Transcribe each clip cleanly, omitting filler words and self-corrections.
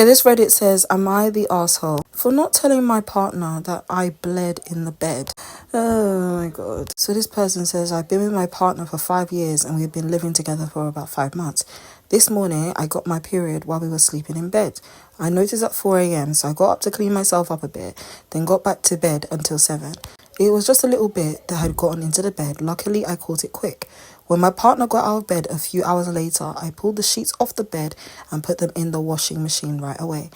Okay, this Reddit says, am I the asshole for not telling my partner that I bled in the bed? Oh my god. So this person says, I've been with my partner for 5 years and we've been living together for about 5 months. This morning, I got my period while we were sleeping in bed. I noticed at 4 a.m, so I got up to clean myself up a bit, then got back to bed until 7. It was just a little bit that had gotten into the bed. Luckily, I caught it quick. When my partner got out of bed a few hours later, I pulled the sheets off the bed and put them in the washing machine right away.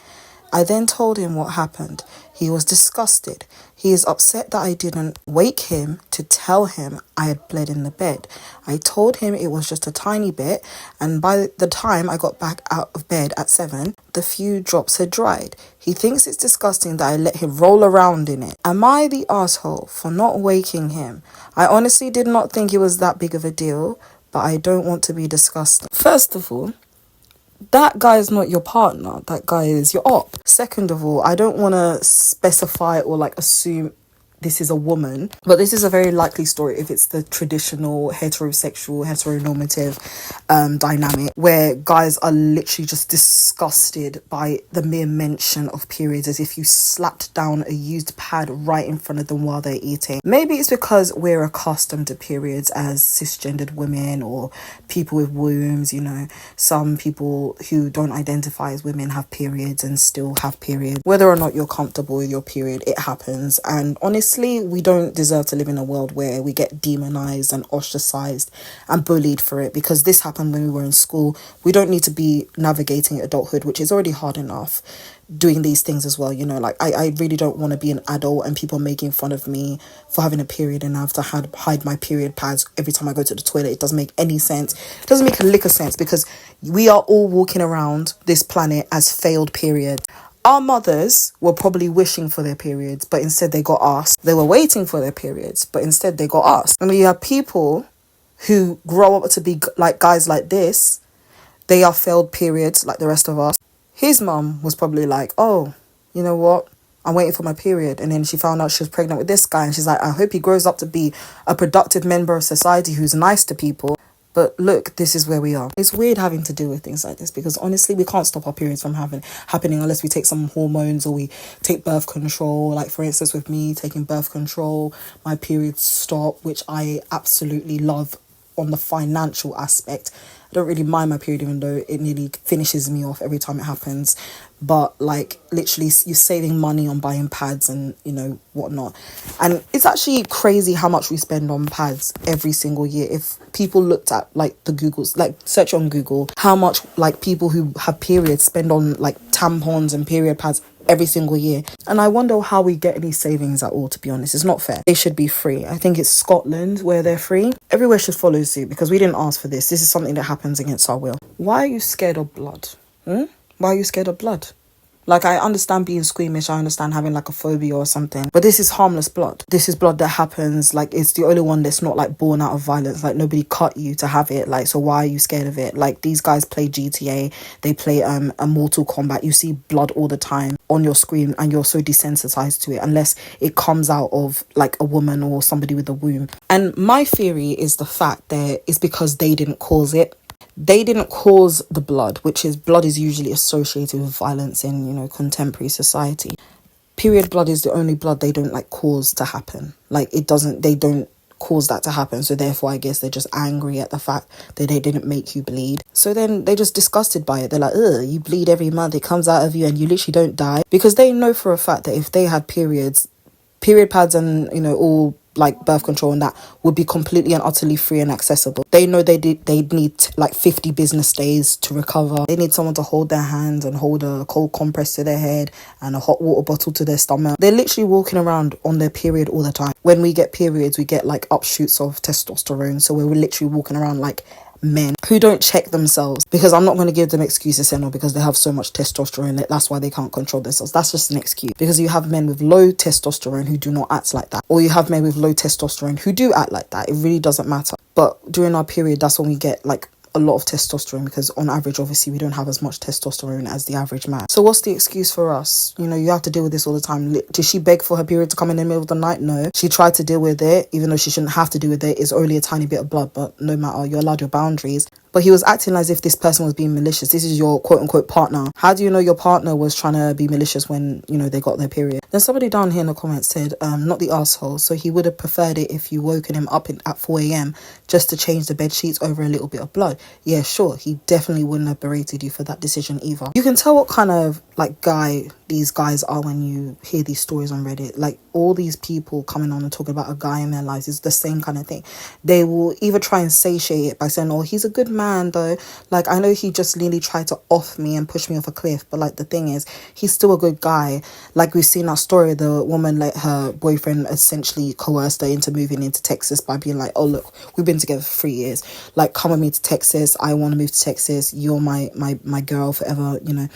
I then told him what happened. He was disgusted. He is upset that I didn't wake him to tell him I had bled in the bed. I told him it was just a tiny bit, and by the time I got back out of bed at 7, the few drops had dried. He thinks it's disgusting that I let him roll around in it. Am I the asshole for not waking him? I honestly did not think it was that big of a deal, but I don't want to be disgusting. First of all, that guy is not your partner. That guy is your op. Second of all, I don't want to specify or assume this is a woman, but this is a very likely story if it's the traditional heteronormative dynamic where guys are literally just disgusted by the mere mention of periods, as if you slapped down a used pad right in front of them while they're eating. Maybe it's because we're accustomed to periods as cisgendered women or people with wombs. Some people who don't identify as women have periods and still have periods. Whether or not you're comfortable with your period, it happens. And honestly, we don't deserve to live in a world where we get demonized and ostracized and bullied for it, because this happened when we were in school. We don't need to be navigating adulthood, which is already hard enough, doing these things as well. I really don't want to be an adult and people making fun of me for having a period and I have to hide my period pads every time I go to the toilet. It doesn't make any sense. It doesn't make a lick of sense, because we are all walking around this planet as failed periods. Our mothers were probably wishing for their periods, but instead they got us. They were waiting for their periods, but instead they got us. And you have people who grow up to be like guys like this. They are failed periods like the rest of us. His mum was probably like, oh, you know what? I'm waiting for my period. And then she found out she was pregnant with this guy. And she's like, I hope he grows up to be a productive member of society who's nice to people. But look, this is where we are. It's weird having to deal with things like this, because honestly, we can't stop our periods from happening unless we take some hormones or we take birth control. Like, for instance, with me taking birth control, my periods stop, which I absolutely love on the financial aspect. I don't really mind my period, even though it nearly finishes me off every time it happens. But literally, you're saving money on buying pads and whatnot. And it's actually crazy how much we spend on pads every single year. If people looked at the Google's, search on Google how much people who have periods spend on tampons and period pads every single year. And I wonder how we get any savings at all, to be honest. It's not fair. They should be free. I think it's Scotland where they're free. Everywhere should follow suit, because we didn't ask for this. This is something that happens against our will. Why are you scared of blood? Why are you scared of blood? I understand being squeamish, I understand having a phobia or something, but this is harmless blood. This is blood that happens, it's the only one that's not born out of violence. Nobody cut you to have it, so why are you scared of it? These guys play GTA, they play a Mortal Kombat. You see blood all the time on your screen and you're so desensitized to it, unless it comes out of a woman or somebody with a womb. And my theory is the fact that it's because they didn't cause it. They didn't cause the blood, which is blood is usually associated with violence in, contemporary society. Period blood is the only blood they don't cause to happen. They don't cause that to happen. So therefore, I guess they're just angry at the fact that they didn't make you bleed. So then they're just disgusted by it. They're like, ugh, you bleed every month. It comes out of you and you literally don't die. Because they know for a fact that if they had period pads and, all birth control and that would be completely and utterly free and accessible. They know they'd need 50 business days to recover. They need someone to hold their hands and hold a cold compress to their head and a hot water bottle to their stomach. They're literally walking around on their period all the time. When we get periods, we get offshoots of testosterone. So we're literally walking around like men who don't check themselves, because I'm not going to give them excuses saying, because they have so much testosterone, that's why they can't control themselves. That's just an excuse, because you have men with low testosterone who do not act like that, or you have men with low testosterone who do act like that. It really doesn't matter. But during our period, that's when we get a lot of testosterone, because on average, obviously, we don't have as much testosterone as the average man. So what's the excuse for us? You have to deal with this all the time. Did she beg for her period to come in the middle of the night? No. She tried to deal with it, even though she shouldn't have to deal with it. It's only a tiny bit of blood, but no matter, you're allowed your boundaries. But he was acting as if this person was being malicious. This is your quote unquote partner. How do you know your partner was trying to be malicious when, you know, they got their period? Then somebody down here in the comments said, not the asshole. So he would have preferred it if you woken him up at 4 a.m. just to change the bed sheets over a little bit of blood. Yeah, sure. He definitely wouldn't have berated you for that decision either. You can tell what kind of like guy these guys are when you hear these stories on Reddit. Like all these people coming on and talking about a guy in their lives is the same kind of thing. They will either try and satiate it by saying, oh, he's a good man though. Like, I know he just really tried to off me and push me off a cliff, but like the thing is, he's still a good guy. Like we've seen that story, the woman let her boyfriend essentially coerced her into moving into Texas by being like, oh look, we've been together for 3 years, like come with me to Texas, I want to move to Texas, you're my girl forever, you know.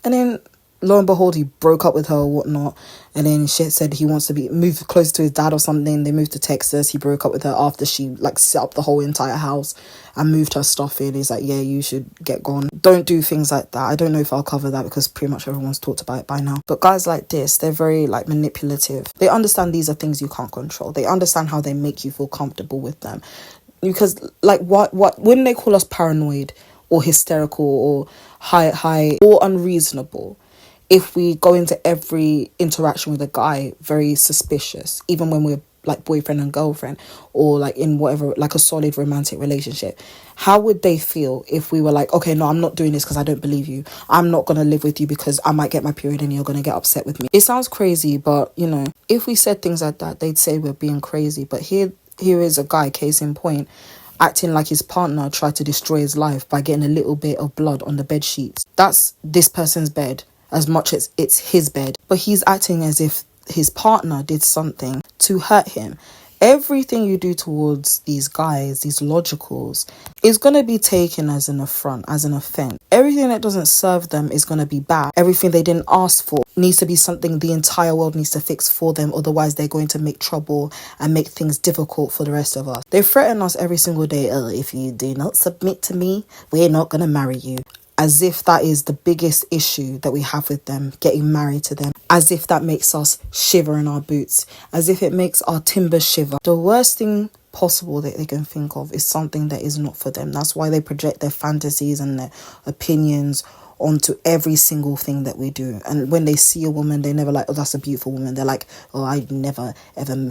And then lo and behold, he broke up with her or whatnot, and then she said he wants to be moved close to his dad or something. They moved to Texas. He broke up with her after she like set up the whole entire house and moved her stuff in. He's like, yeah, you should get gone. Don't do things like that. I don't know if I'll cover that because pretty much everyone's talked about it by now. But guys like this, they're very like manipulative. They understand these are things you can't control. They understand how they make you feel comfortable with them. Because like what wouldn't they call us paranoid or hysterical or high or unreasonable if we go into every interaction with a guy very suspicious, even when we're like boyfriend and girlfriend or like in whatever, like a solid romantic relationship? How would they feel if we were like, okay, no, I'm not doing this because I don't believe you. I'm not going to live with you because I might get my period and you're going to get upset with me. It sounds crazy, but you know, if we said things like that, they'd say we're being crazy. But here is a guy, case in point, acting like his partner tried to destroy his life by getting a little bit of blood on the bed sheets. That's this person's bed as much as it's his bed. But he's acting as if his partner did something to hurt him. Everything you do towards these guys, these logicals, is going to be taken as an affront, as an offense. Everything that doesn't serve them is going to be bad. Everything they didn't ask for needs to be something the entire world needs to fix for them. Otherwise, they're going to make trouble and make things difficult for the rest of us. They threaten us every single day. Oh, if you do not submit to me, we're not going to marry you. As if that is the biggest issue that we have with them, getting married to them. As if that makes us shiver in our boots. As if it makes our timbers shiver. The worst thing possible that they can think of is something that is not for them. That's why they project their fantasies and their opinions onto every single thing that we do. And when they see a woman, they never like, oh, that's a beautiful woman. They're like, oh, I'd never ever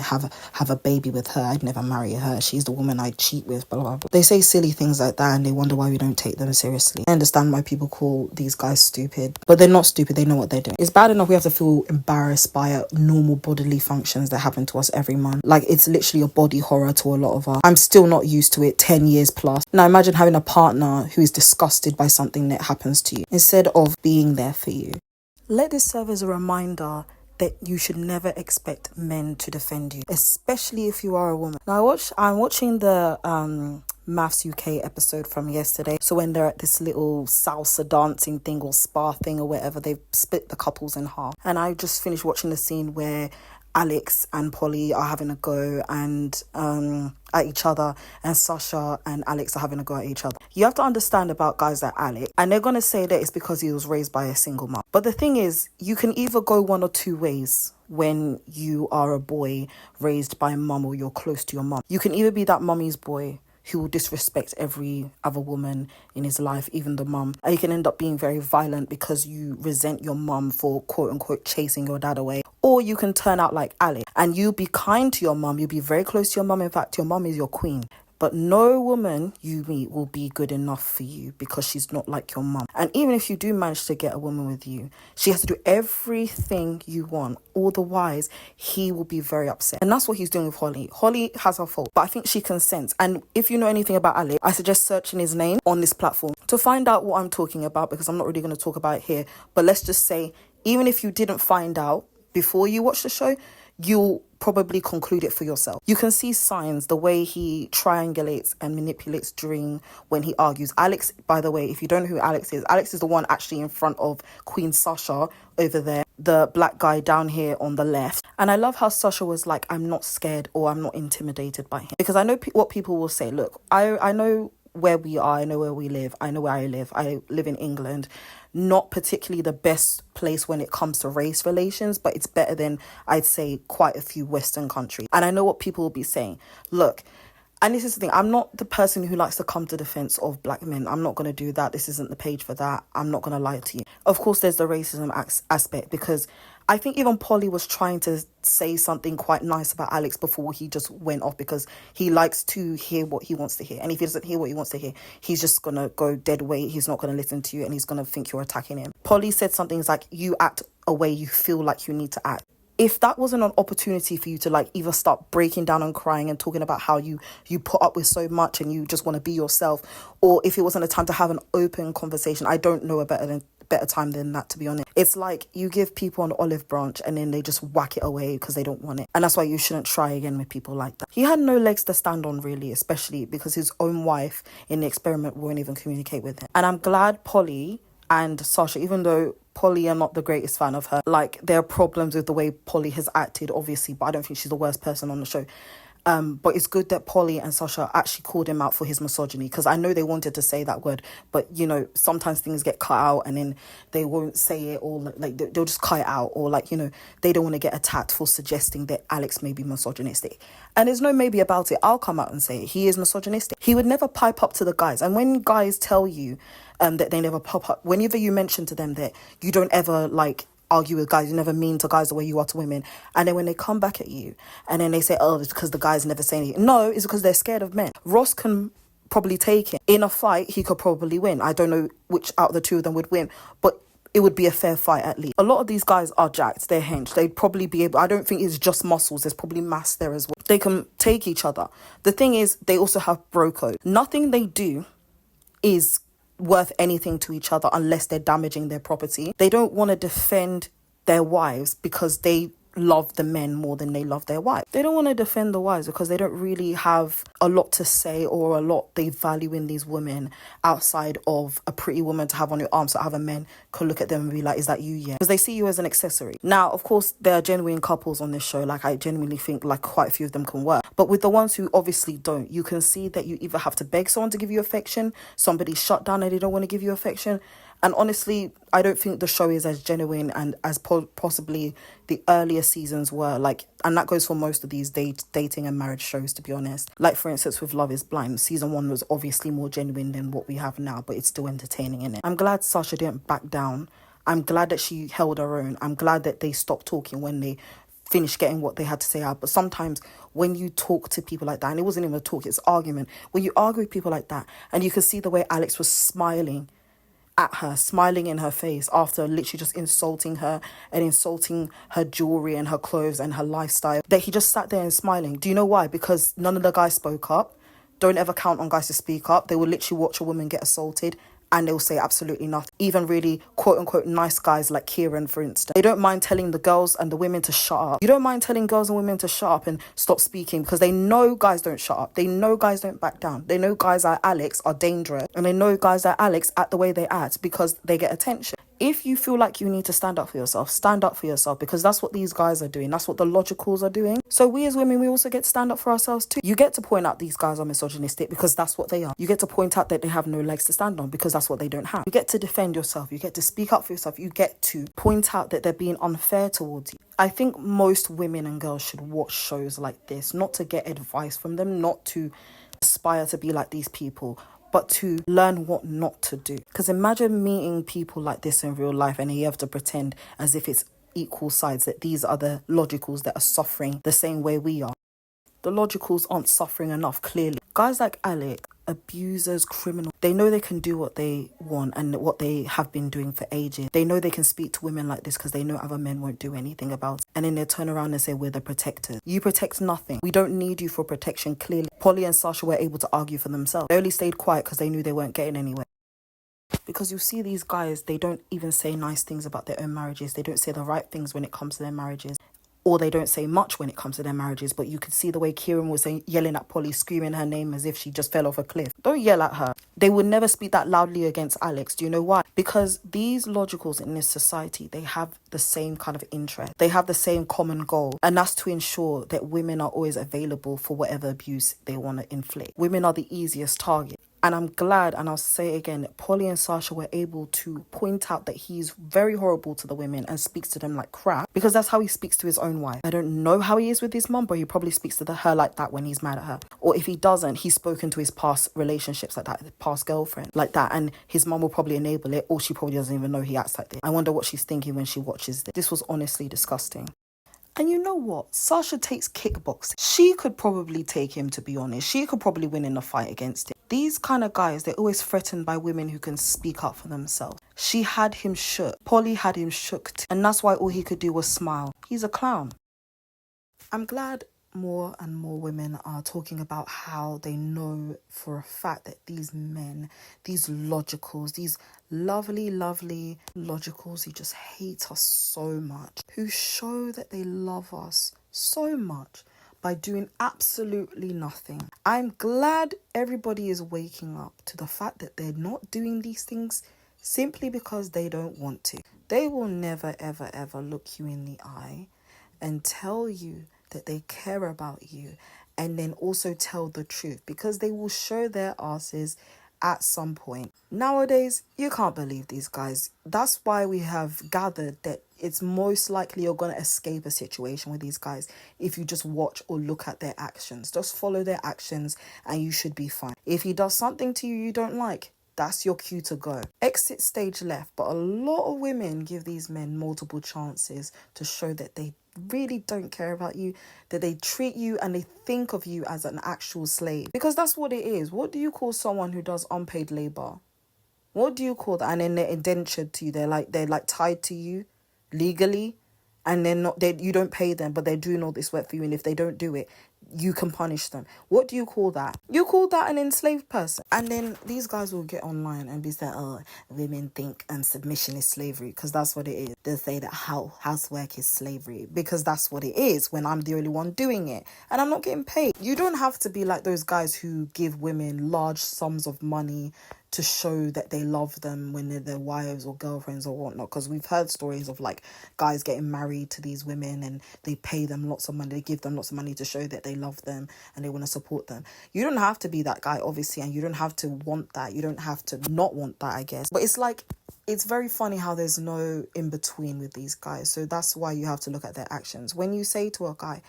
have a baby with her. I'd never marry her. She's the woman I'd cheat with, blah, blah, blah. They say silly things like that and they wonder why we don't take them seriously. I understand why people call these guys stupid, but they're not stupid. They know what they're doing. It's bad enough we have to feel embarrassed by normal bodily functions that happen to us every month. Like, it's literally a body horror to a lot of us. I'm still not used to it 10 years plus. Now imagine having a partner who is disgusted by something that happens to you instead of being there for you. Let this serve as a reminder that you should never expect men to defend you, especially if you are a woman. Now I'm watching the Maths UK episode from yesterday. So when they're at this little salsa dancing thing or spa thing or whatever, they've split the couples in half. And I just finished watching the scene where Alex and Polly are having a go and at each other, and Sasha and Alex are having a go at each other. You have to understand about guys like Alex, and they're going to say that it's because he was raised by a single mom. But the thing is, you can either go one or two ways when you are a boy raised by a mum or you're close to your mum. You can either be that mummy's boy who will disrespect every other woman in his life, even the mum. And you can end up being very violent because you resent your mum for quote unquote chasing your dad away. Or you can turn out like Alex and you be kind to your mum. You'll be very close to your mum. In fact, your mum is your queen. But no woman you meet will be good enough for you because she's not like your mum. And even if you do manage to get a woman with you, she has to do everything you want. Otherwise, he will be very upset. And that's what he's doing with Holly. Holly has her fault, but I think she consents. And if you know anything about Alex, I suggest searching his name on this platform to find out what I'm talking about, because I'm not really going to talk about it here. But let's just say, even if you didn't find out before you watch the show, you'll probably conclude it for yourself. You can see signs, the way he triangulates and manipulates during when he argues. Alex, by the way, if you don't know who Alex is the one actually in front of Queen Sasha over there, the black guy down here on the left. And I love how Sasha was like, I'm not scared or I'm not intimidated by him. Because I know what people will say. Look, I know where we are, I know where we live, I know where I live. I live in England. Not particularly the best place when it comes to race relations, but it's better than, I'd say, quite a few Western countries. And I know what people will be saying. Look, And this is the thing, I'm not the person who likes to come to defense of black men. I'm not going to do that. This isn't the page for that. I'm not going to lie to you. Of course, there's the racism aspect, because I think even Polly was trying to say something quite nice about Alex before he just went off, because he likes to hear what he wants to hear. And if he doesn't hear what he wants to hear, he's just going to go dead weight. He's not going to listen to you, and he's going to think you're attacking him. Polly said something like, you act a way you feel like you need to act. If that wasn't an opportunity for you to like either start breaking down and crying and talking about how you put up with so much and you just want to be yourself, or if it wasn't a time to have an open conversation, I don't know a better time than that, to be honest. It's like you give people an olive branch and then they just whack it away because they don't want it. And that's why you shouldn't try again with people like that. He had no legs to stand on, really, especially because his own wife in the experiment won't even communicate with him. And I'm glad Polly and Sasha, even though Polly, I'm not the greatest fan of her. Like, there are problems with the way Polly has acted, obviously, but I don't think she's the worst person on the show. But it's good that Polly and Sasha actually called him out for his misogyny, because I know they wanted to say that word, but you know, sometimes things get cut out and then they won't say it, or like they'll just cut it out, or like, you know, they don't want to get attacked for suggesting that Alex may be misogynistic. And there's no maybe about it. I'll come out and say it. He is misogynistic. He would never pipe up to the guys. And when guys tell you that they never pop up, whenever you mention to them that you don't ever like argue with guys, you never mean to guys the way you are to women, and then when they come back at you and then they say, oh, it's because the guys never say anything. No, it's because they're scared of men. Ross can probably take it. In a fight, he could probably win. I don't know which out of the two of them would win, but it would be a fair fight at least. A lot of these guys are jacked, they're hinged. They'd probably be able, I don't think it's just muscles, there's probably mass there as well. They can take each other. The thing is, they also have bro code. Nothing they do is worth anything to each other unless they're damaging their property. They don't want to defend their wives because they love the men more than they love their wife. They don't want to defend the wives because they don't really have a lot to say or a lot they value in these women outside of a pretty woman to have on your arm, so other men could look at them and be like, is that you yet? Because they see you as an accessory. Now, of course, there are genuine couples on this show. Like, I genuinely think like quite a few of them can work. But with the ones who obviously don't, you can see that you either have to beg someone to give you affection, somebody's shut down and they don't want to give you affection. And honestly, I don't think the show is as genuine and as possibly the earlier seasons were. Like, and that goes for most of these dating and marriage shows, to be honest. Like, for instance, with Love is Blind, season 1 was obviously more genuine than what we have now, but it's still entertaining, innit? I'm glad Sasha didn't back down. I'm glad that she held her own. I'm glad that they stopped talking when they finished getting what they had to say out. But sometimes when you talk to people like that, and it wasn't even a talk, it's argument. When you argue with people like that, and you can see the way Alex was smiling at her, smiling in her face after literally just insulting her and insulting her jewelry and her clothes and her lifestyle, that he just sat there and smiling. Do you know why? Because none of the guys spoke up. Don't ever count on guys to speak up. They will literally watch a woman get assaulted and they'll say absolutely nothing. Even really quote unquote nice guys like Kieran, for instance, they don't mind telling the girls and the women to shut up. You don't mind telling girls and women to shut up and stop speaking, because they know guys don't shut up. They know guys don't back down. They know guys like Alex are dangerous, and they know guys like Alex act the way they act because they get attention. If you feel like you need to stand up for yourself, stand up for yourself, because that's what these guys are doing. That's what the logicals are doing. So we as women, we also get to stand up for ourselves too. You get to point out these guys are misogynistic because that's what they are. You get to point out that they have no legs to stand on because that's what they don't have. You get to defend yourself. You get to speak up for yourself. You get to point out that they're being unfair towards you. I think most women and girls should watch shows like this, not to get advice from them, not to aspire to be like these people, but to learn what not to do. Because imagine meeting people like this in real life and you have to pretend as if it's equal sides, that these are the logicals that are suffering the same way we are. The logicals aren't suffering enough, clearly. Guys like Alec, abusers, criminals, they know they can do what they want and what they have been doing for ages. They know they can speak to women like this because they know other men won't do anything about it. And then they turn around and say, we're the protectors. You protect nothing. We don't need you for protection, clearly. Polly and Sasha were able to argue for themselves. They only stayed quiet because they knew they weren't getting anywhere. Because you see these guys, they don't even say nice things about their own marriages. They don't say the right things when it comes to their marriages. Or they don't say much when it comes to their marriages. But you could see the way Kieran was yelling at Polly, screaming her name as if she just fell off a cliff. Don't yell at her. They would never speak that loudly against Alex. Do you know why? Because these logicals in this society, they have the same kind of interest. They have the same common goal. And that's to ensure that women are always available for whatever abuse they want to inflict. Women are the easiest target. And I'm glad, and I'll say it again, Polly and Sasha were able to point out that he's very horrible to the women and speaks to them like crap, because that's how he speaks to his own wife. I don't know how he is with his mum, but he probably speaks to her like that when he's mad at her. Or if he doesn't, he's spoken to his past relationships like that, past girlfriend like that, and his mum will probably enable it, or she probably doesn't even know he acts like this. I wonder what she's thinking when she watches this. This was honestly disgusting. And you know what? Sasha takes kickboxing. She could probably take him, to be honest. She could probably win in a fight against him. These kind of guys, they're always threatened by women who can speak up for themselves. She had him shook. Polly had him shook. And that's why all he could do was smile. He's a clown. I'm glad more and more women are talking about how they know for a fact that these men, these logicals, these lovely logicals who just hate us so much, who show that they love us so much by doing absolutely nothing. I'm glad everybody is waking up to the fact that they're not doing these things simply because they don't want to. They will never, ever look you in the eye and tell you that they care about you, and then also tell the truth, because they will show their asses at some point. Nowadays, you can't believe these guys. That's why we have gathered that it's most likely you're going to escape a situation with these guys if you just watch or look at their actions. Just follow their actions and you should be fine. If he does something to you you don't like, that's your cue to go. Exit stage left. But a lot of women give these men multiple chances to show that they really don't care about you, that they treat you and they think of you as an actual slave. Because that's what it is. What do you call someone who does unpaid labor? What do you call that? And then they're indentured to you. They're like tied to you legally, and you don't pay them, but they're doing all this work for you, and if they don't do it, you can punish them. What do you call that? You call that an enslaved person. And then these guys will get online and be like, oh, women think submission is slavery, because that's what it is. They'll say that housework is slavery, because that's what it is when I'm the only one doing it and I'm not getting paid. You don't have to be like those guys who give women large sums of money to show that they love them when they're their wives or girlfriends or whatnot, because we've heard stories of like guys getting married to these women and they pay them lots of money, they give them lots of money to show that they love them and they want to support them. You don't have to be that guy, obviously, and you don't have to want that. You don't have to not want that, I guess. But it's like, it's very funny how there's no in between with these guys. So that's why you have to look at their actions. When you say to a guy,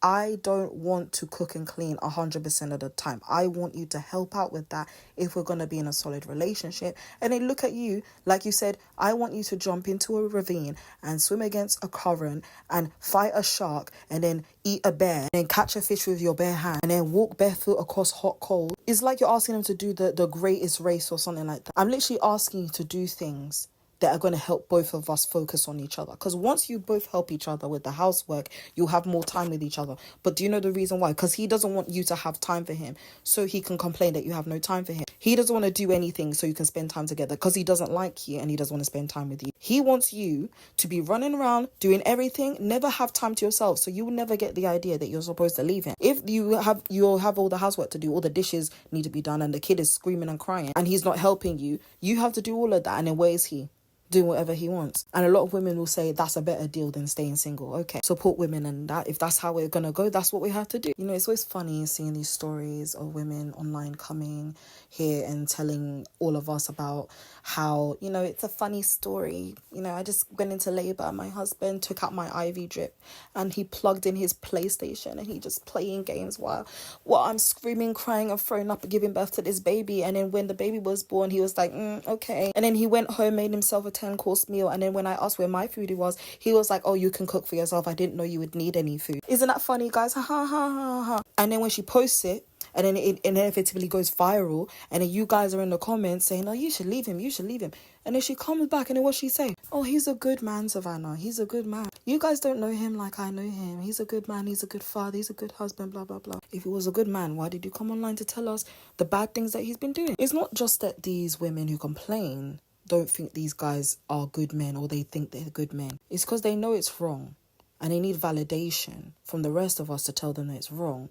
I don't want to cook and clean 100% of the time, I want you to help out with that if we're going to be in a solid relationship. And they look at you, like you said, I want you to jump into a ravine and swim against a current and fight a shark and then eat a bear and then catch a fish with your bare hand and then walk barefoot across hot coal. It's like you're asking them to do the greatest race or something like that. I'm literally asking you to do things that are going to help both of us focus on each other. Because once you both help each other with the housework, you'll have more time with each other. But do you know the reason why? Because he doesn't want you to have time for him, so he can complain that you have no time for him. He doesn't want to do anything so you can spend time together, because he doesn't like you and he doesn't want to spend time with you. He wants you to be running around doing everything, never have time to yourself, so you will never get the idea that you're supposed to leave him. If you'll have all the housework to do, all the dishes need to be done, and the kid is screaming and crying and he's not helping you, you have to do all of that, and then where is he? Doing whatever he wants. And a lot of women will say that's a better deal than staying single. Okay, support women, and that if that's how we're gonna go, that's what we have to do. You know, it's always funny seeing these stories of women online coming here and telling all of us about how, you know, it's a funny story. You know, I just went into labor, my husband took out my IV drip and he plugged in his PlayStation and he just playing games while I'm screaming, crying and throwing up and giving birth to this baby. And then when the baby was born, he was like, okay. And then he went home, made himself a 10-course meal, and then when I asked where my food was, he was like, oh, you can cook for yourself, I didn't know you would need any food. Isn't that funny, guys? Ha ha ha ha. And then when she posts it, and then it inevitably goes viral, and then you guys are in the comments saying, oh, you should leave him, and then she comes back and then what she say? Oh, he's a good man, Savannah, he's a good man. You guys don't know him like I know him. He's a good man, he's a good father, he's a good husband, blah blah blah. If he was a good man, why did you come online to tell us the bad things that he's been doing? It's not just that these women who complain don't think these guys are good men, or they think they're good men. It's because they know it's wrong and they need validation from the rest of us to tell them that it's wrong.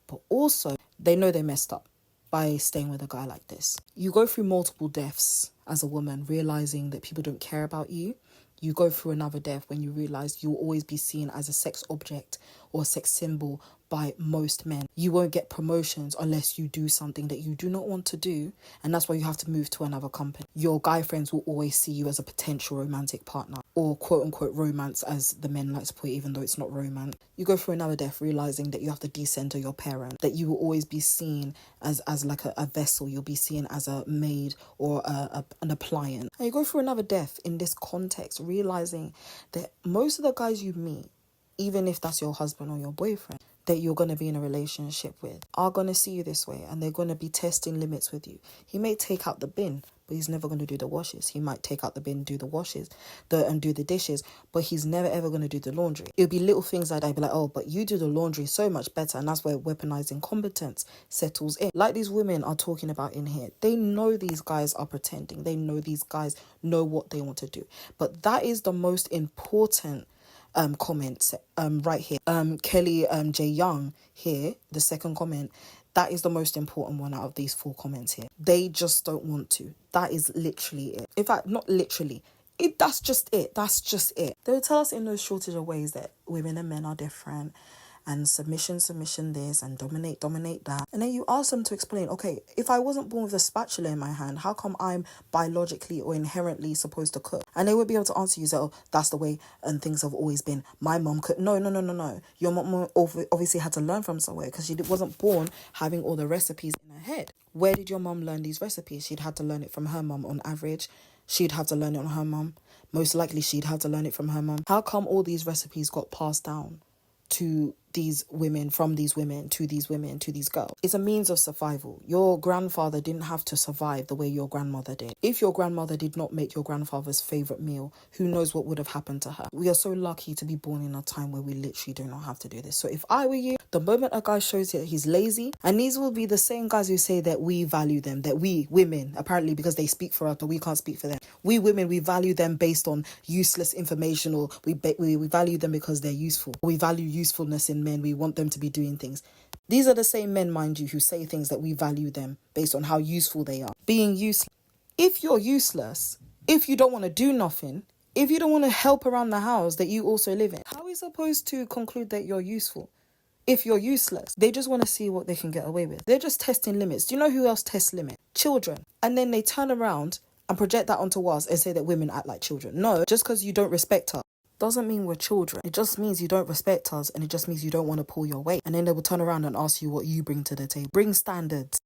But also, they know they messed up by staying with a guy like this. You go through multiple deaths as a woman, realizing that people don't care about you. You go through another death when you realize you'll always be seen as a sex object or a sex symbol by most men. You won't get promotions unless you do something that you do not want to do, and that's why you have to move to another company. Your guy friends will always see you as a potential romantic partner, or quote unquote romance, as the men like to put it, even though it's not romance. You go through another death realizing that you have to decenter your parent, that you will always be seen as like a vessel. You'll be seen as a maid or an appliance. And you go through another death in this context, realizing that most of the guys you meet, even if that's your husband or your boyfriend that you're going to be in a relationship with, are going to see you this way, and they're going to be testing limits with you. He may take out the bin, but he's never going to do the washes. He might take out the bin, do the washes, and do the dishes, but he's never ever going to do the laundry. It'll be little things like that. I'd be like, oh, but you do the laundry so much better, and that's where weaponizing competence settles in. Like these women are talking about in here, they know these guys are pretending. They know these guys know what they want to do, but that is the most important comments right here. Kelly J Young here, the second comment, that is the most important one out of these 4 comments here. They just don't want to. That is literally it. In fact, not literally. That's just it. That's just it. They will tell us in those shortage of ways that women and men are different, and submission this, and dominate that. And then you ask them to explain, okay, if I wasn't born with a spatula in my hand, how come I'm biologically or inherently supposed to cook? And they would be able to answer you, say, oh, that's the way and things have always been. My mom could. No. Your mom obviously had to learn from somewhere, because she wasn't born having all the recipes in her head. Where did your mom learn these recipes? She'd had to learn it from her mom on average. She'd have to learn it on her mom. Most likely she'd have to learn it from her mom. How come all these recipes got passed down to these women, from these women to these women to these girls? It's a means of survival. Your grandfather didn't have to survive the way your grandmother did. If your grandmother did not make your grandfather's favorite meal, who knows what would have happened to her? We are so lucky to be born in a time where we literally do not have to do this. So if I were you, the moment a guy shows you that he's lazy, and these will be the same guys who say that we value them, that we women, apparently because they speak for us but we can't speak for them, we women, we value them based on useless information, or we value them because they're useful. We value usefulness in men. We want them to be doing things. These are the same men, mind you, who say things that we value them based on how useful they are. Being useless. If you're useless, if you don't want to do nothing, if you don't want to help around the house that you also live in, how are we supposed to conclude that you're useful? If you're useless, they just want to see what they can get away with. They're just testing limits. Do you know who else tests limits? Children. And then they turn around and project that onto us and say that women act like children. No, just because you don't respect us doesn't mean we're children. It just means you don't respect us, and it just means you don't want to pull your weight. And then they will turn around and ask you what you bring to the table. Bring standards.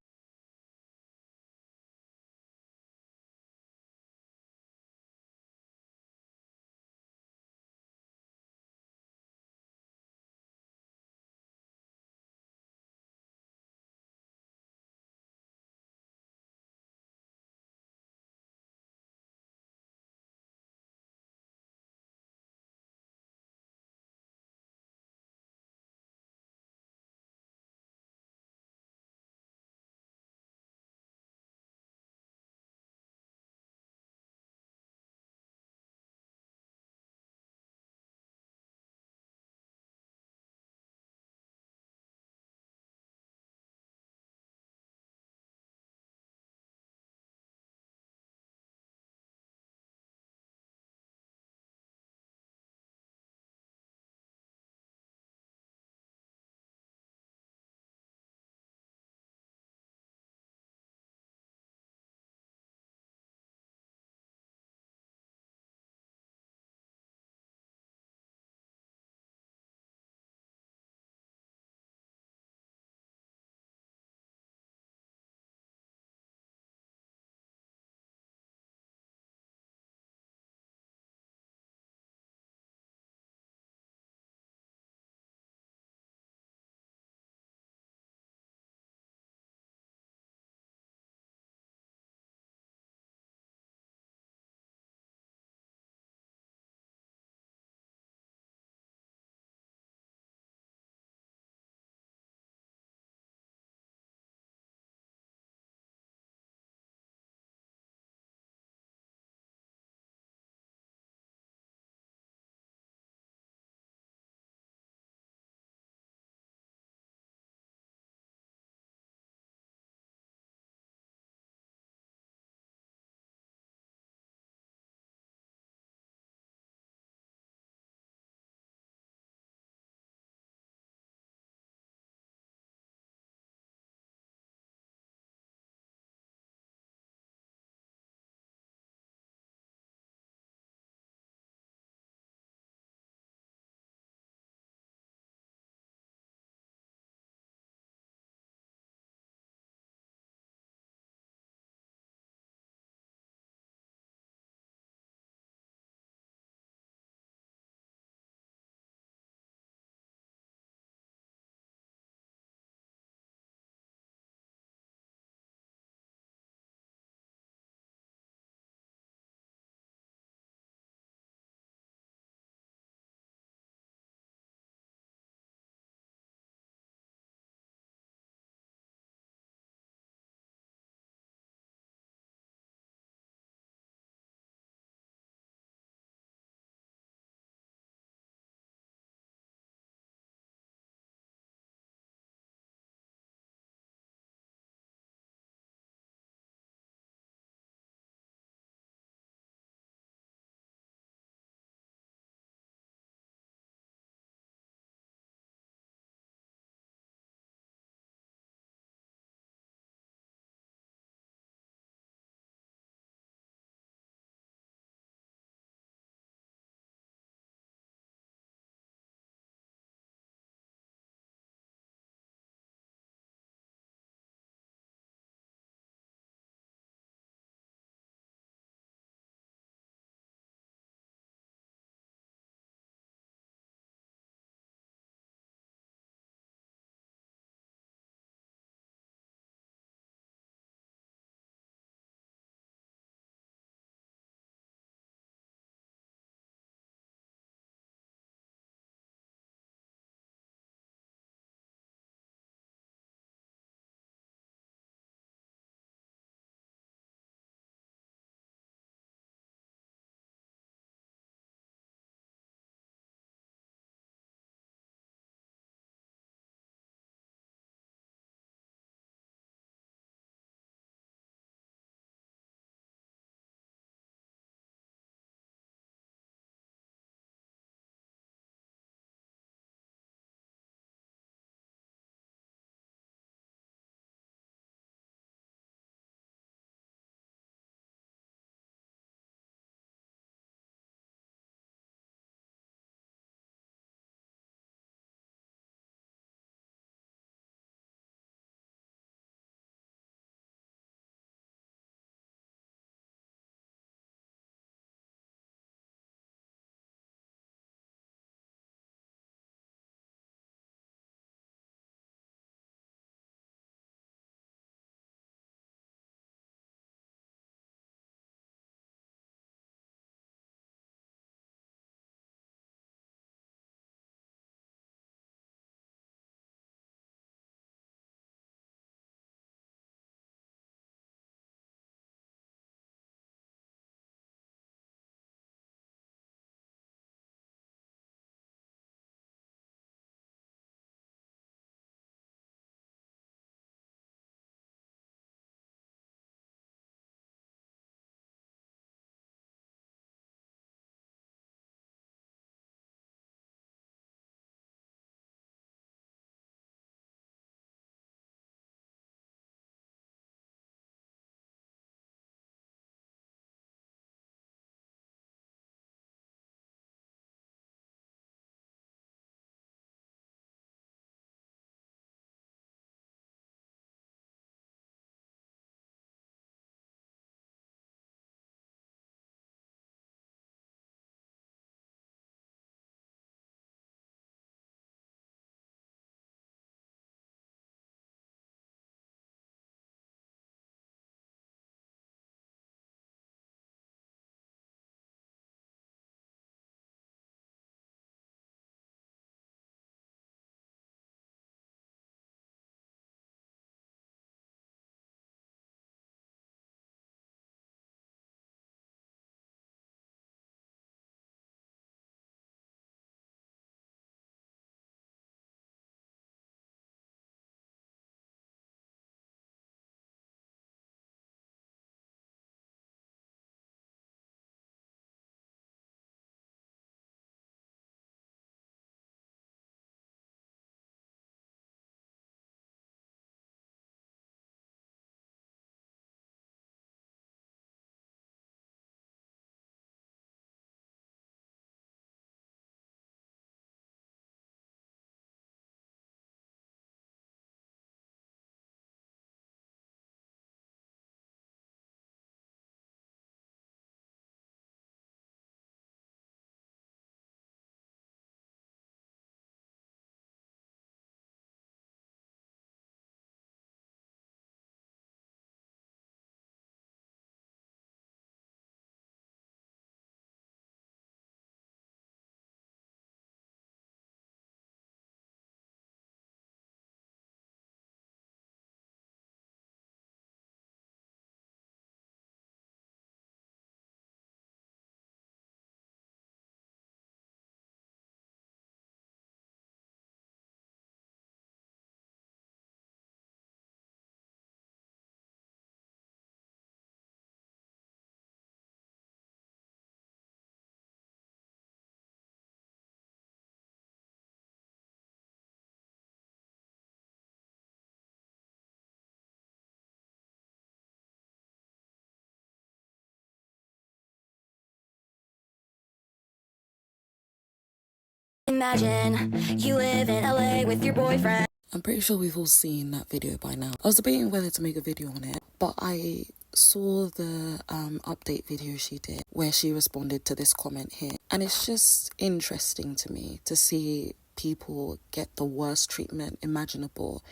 Imagine you live in LA with your boyfriend. I'm pretty sure we've all seen that video by now. I was debating whether to make a video on it, but I saw the update video she did where she responded to this comment here. And it's just interesting to me to see people get the worst treatment imaginable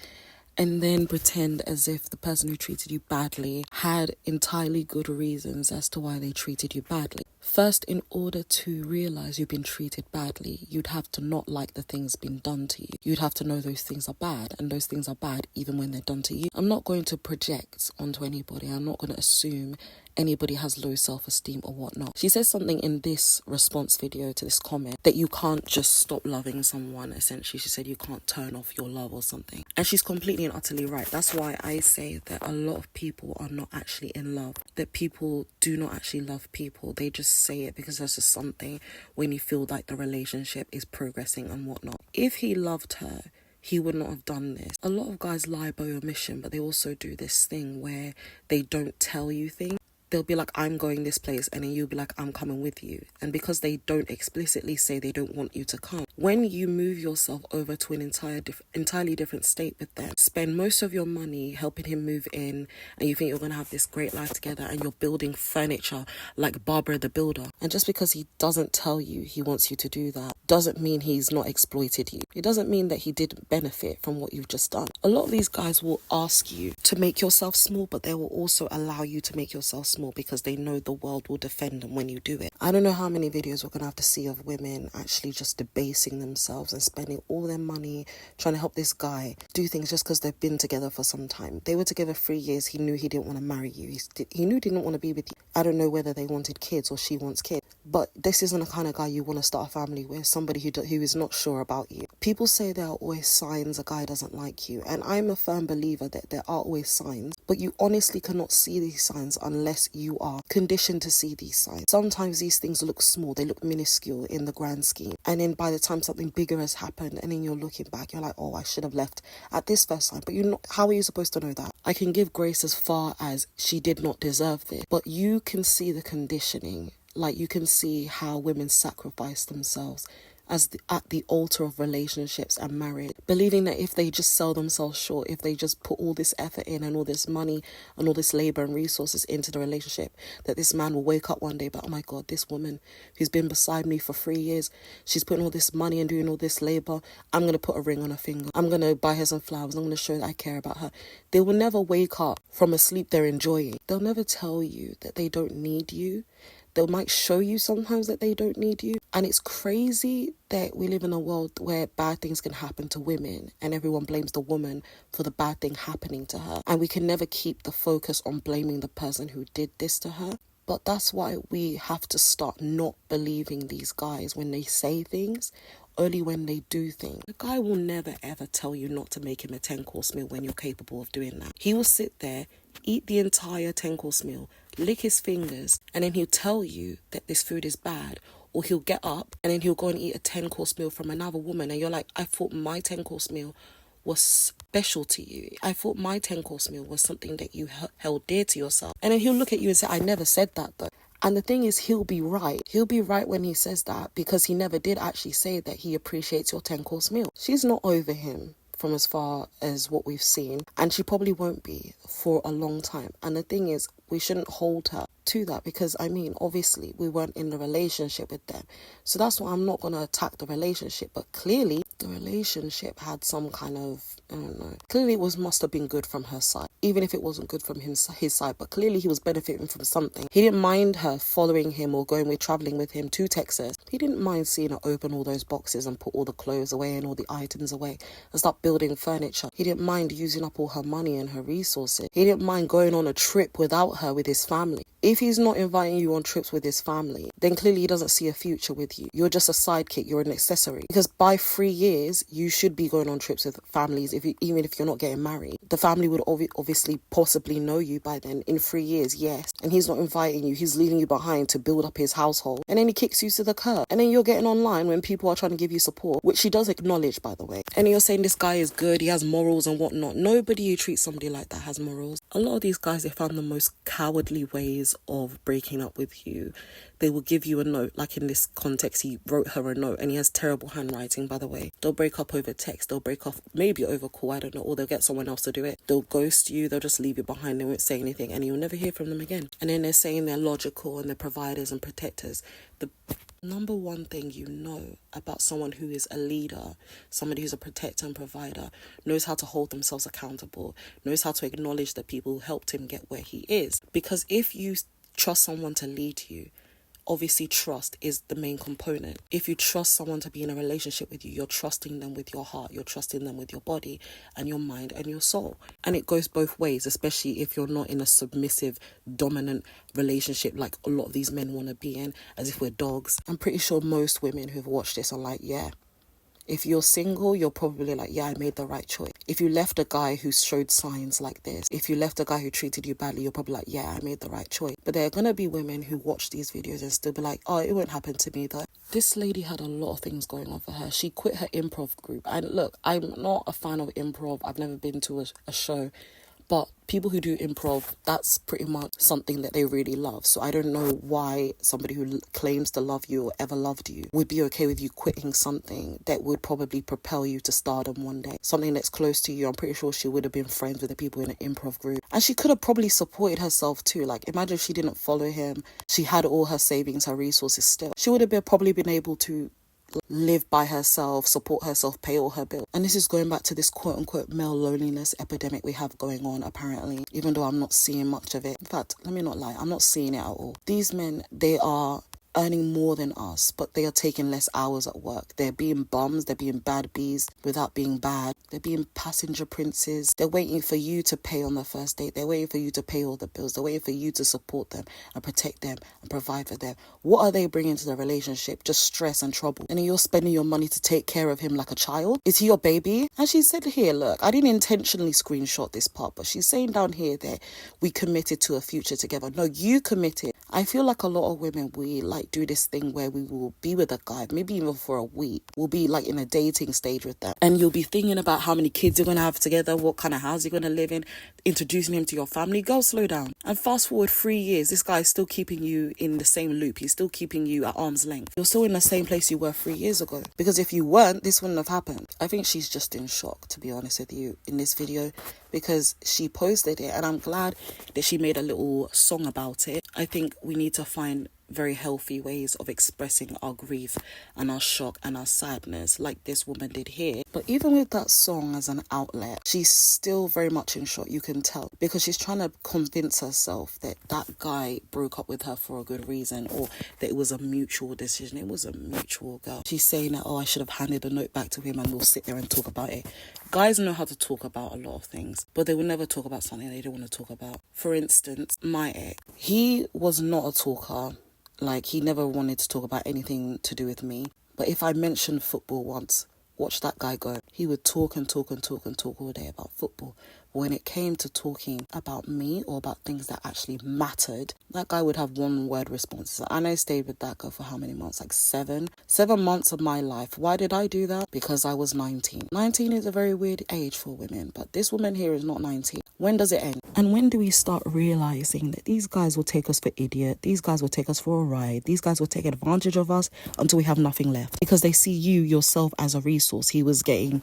and then pretend as if the person who treated you badly had entirely good reasons as to why they treated you badly. First, in order to realise you've been treated badly, you'd have to not like the things being done to you. You'd have to know those things are bad, and those things are bad even when they're done to you. I'm not going to project onto anybody. I'm not going to assume anybody has low self-esteem or whatnot. She says something in this response video to this comment that you can't just stop loving someone. Essentially, she said you can't turn off your love or something. And she's completely and utterly right. That's why I say that a lot of people are not actually in love. That people do not actually love people. They just say it because there's just something when you feel like the relationship is progressing and whatnot. If he loved her, he would not have done this. A lot of guys lie by omission, but they also do this thing where they don't tell you things. They'll be like, I'm going this place, and then you'll be like, I'm coming with you. And because they don't explicitly say they don't want you to come, when you move yourself over to an entirely different state with them, spend most of your money helping him move in, and you think you're going to have this great life together, and you're building furniture like Barbara the Builder. And just because he doesn't tell you he wants you to do that, doesn't mean he's not exploited you. It doesn't mean that he didn't benefit from what you've just done. A lot of these guys will ask you to make yourself small, but they will also allow you to make yourself small because they know the world will defend them when you do it. I don't know how many videos we're going to have to see of women actually just debasing themselves and spending all their money trying to help this guy do things just because they've been together for some time. They were together 3 years. He knew he didn't want to marry you. He knew he didn't want to be with you. I don't know whether they wanted kids or she wants kids, but this isn't the kind of guy you want to start a family with, somebody who is not sure about you. People say there are always signs a guy doesn't like you, and I'm a firm believer that there are always signs, but you honestly cannot see these signs unless you are conditioned to see these signs. Sometimes these things look small, they look minuscule in the grand scheme, and then by the time something bigger has happened and then you're looking back, you're like, oh, I should have left at this first sign. But how are you supposed to know that? I can give grace as far as she did not deserve this, but you can see the conditioning. Like, you can see how women sacrifice themselves at the altar of relationships and marriage, believing that if they just sell themselves short, if they just put all this effort in and all this money and all this labor and resources into the relationship, that this man will wake up one day, but oh my God, this woman who's been beside me for 3 years, she's putting all this money and doing all this labor, I'm going to put a ring on her finger, I'm going to buy her some flowers, I'm going to show that I care about her. They will never wake up from a sleep they're enjoying. They'll never tell you that they don't need you. They might show you sometimes that they don't need you. And it's crazy that we live in a world where bad things can happen to women and everyone blames the woman for the bad thing happening to her. And we can never keep the focus on blaming the person who did this to her. But that's why we have to start not believing these guys when they say things, only when they do things. The guy will never ever tell you not to make him a 10-course meal when you're capable of doing that. He will sit there, eat the entire 10-course meal, lick his fingers, and then he'll tell you that this food is bad. Or he'll get up and then he'll go and eat a 10-course meal from another woman, and you're like, I thought my 10-course meal was special to you. I thought my 10-course meal was something that you held dear to yourself. And then he'll look at you and say, I never said that though. And the thing is, he'll be right. He'll be right when he says that, because he never did actually say that he appreciates your 10-course meal. She's not over him from as far as what we've seen, and she probably won't be for a long time. And the thing is, we shouldn't hold her to that, because I mean, obviously we weren't in the relationship with them, so that's why I'm not going to attack the relationship. But clearly the relationship had some kind of, I don't know, clearly it must have been good from her side, even if it wasn't good from his side. But clearly he was benefiting from something. He didn't mind her following him or traveling with him to Texas. He didn't mind seeing her open all those boxes and put all the clothes away and all the items away and start building furniture. He didn't mind using up all her money and her resources. He didn't mind going on a trip without her with his family. If he's not inviting you on trips with his family, then clearly he doesn't see a future with you. You're just a sidekick. You're an accessory. Because by 3 years, you should be going on trips with families, even if you're not getting married. The family would obviously possibly know you by then. In 3 years, yes. And he's not inviting you. He's leaving you behind to build up his household. And then he kicks you to the curb. And then you're getting online when people are trying to give you support, which she does acknowledge, by the way. And you're saying this guy is good, he has morals and whatnot. Nobody who treats somebody like that has morals. A lot of these guys, they found the most cowardly ways of breaking up with you, they will give you a note. Like in this context, he wrote her a note, and he has terrible handwriting, by the way. They'll break up over text, they'll break off maybe over call, I don't know, or they'll get someone else to do it. They'll ghost you, they'll just leave you behind, they won't say anything, and you'll never hear from them again. And then they're saying they're logical and they're providers and protectors. The number one thing you know about someone who is a leader, somebody who's a protector and provider, knows how to hold themselves accountable, knows how to acknowledge the people who helped him get where he is. Because if you trust someone to lead you, obviously trust is the main component. If you trust someone to be in a relationship with you, you're trusting them with your heart, you're trusting them with your body and your mind and your soul. And it goes both ways, especially if you're not in a submissive, dominant relationship like a lot of these men want to be in, as if we're dogs. I'm pretty sure most women who've watched this are like, yeah. If you're single, you're probably like, yeah, I made the right choice. If you left a guy who showed signs like this, if you left a guy who treated you badly, you're probably like, yeah, I made the right choice. But there are going to be women who watch these videos and still be like, oh, it won't happen to me though. This lady had a lot of things going on for her. She quit her improv group. And look, I'm not a fan of improv. I've never been to a show. But people who do improv, that's pretty much something that they really love. So I don't know why somebody who claims to love you or ever loved you would be okay with you quitting something that would probably propel you to stardom one day. Something that's close to you. I'm pretty sure she would have been friends with the people in an improv group. And she could have probably supported herself too. Like, imagine if she didn't follow him. She had all her savings, her resources still. She would have probably been able to live by herself, support herself, pay all her bills. And this is going back to this quote-unquote male loneliness epidemic we have going on, apparently, even though I'm not seeing much of it. In fact, let me not lie, I'm not seeing it at all. These men, they are earning more than us, but they are taking less hours at work. They're being bums, they're being bad bees without being bad. They're being passenger princes. They're waiting for you to pay on the first date. They're waiting for you to pay all the bills. They're waiting for you to support them and protect them and provide for them. What are they bringing to the relationship? Just stress and trouble. And then you're spending your money to take care of him like a child? Is he your baby? And she said here, look, I didn't intentionally screenshot this part, but she's saying down here that we committed to a future together. No, you committed. I feel like a lot of women, we like do this thing where we will be with a guy, maybe even for a week. We'll be like in a dating stage with them. And you'll be thinking about how many kids you're going to have together, what kind of house you're going to live in, introducing him to your family. Girl, slow down. And fast forward 3 years, this guy is still keeping you in the same loop. He's still keeping you at arm's length. You're still in the same place you were 3 years ago. Because if you weren't, this wouldn't have happened. I think she's just in shock, to be honest with you, in this video, because she posted it, and I'm glad that she made a little song about it. I think we need to find very healthy ways of expressing our grief and our shock and our sadness like this woman did here. But even with that song as an outlet, she's still very much in shock, you can tell, because she's trying to convince herself that that guy broke up with her for a good reason, or that it was a mutual decision. It was a mutual, girl. She's saying that, oh, I should have handed the note back to him and we'll sit there and talk about it. Guys know how to talk about a lot of things, but they will never talk about something they don't want to talk about. For instance, my ex, he was not a talker. Like, he never wanted to talk about anything to do with me. But if I mentioned football once, watch that guy go. He would talk and talk and talk and talk all day about football. But when it came to talking about me or about things that actually mattered, that guy would have one word responses. And I stayed with that girl for how many months? Like 7 months of my life. Why did I do that? Because I was 19. 19 is a very weird age for women, but this woman here is not 19. When does it end? And when do we start realizing that these guys will take us for idiot? These guys will take us for a ride. These guys will take advantage of us until we have nothing left. Because they see you, yourself, as a resource. He was getting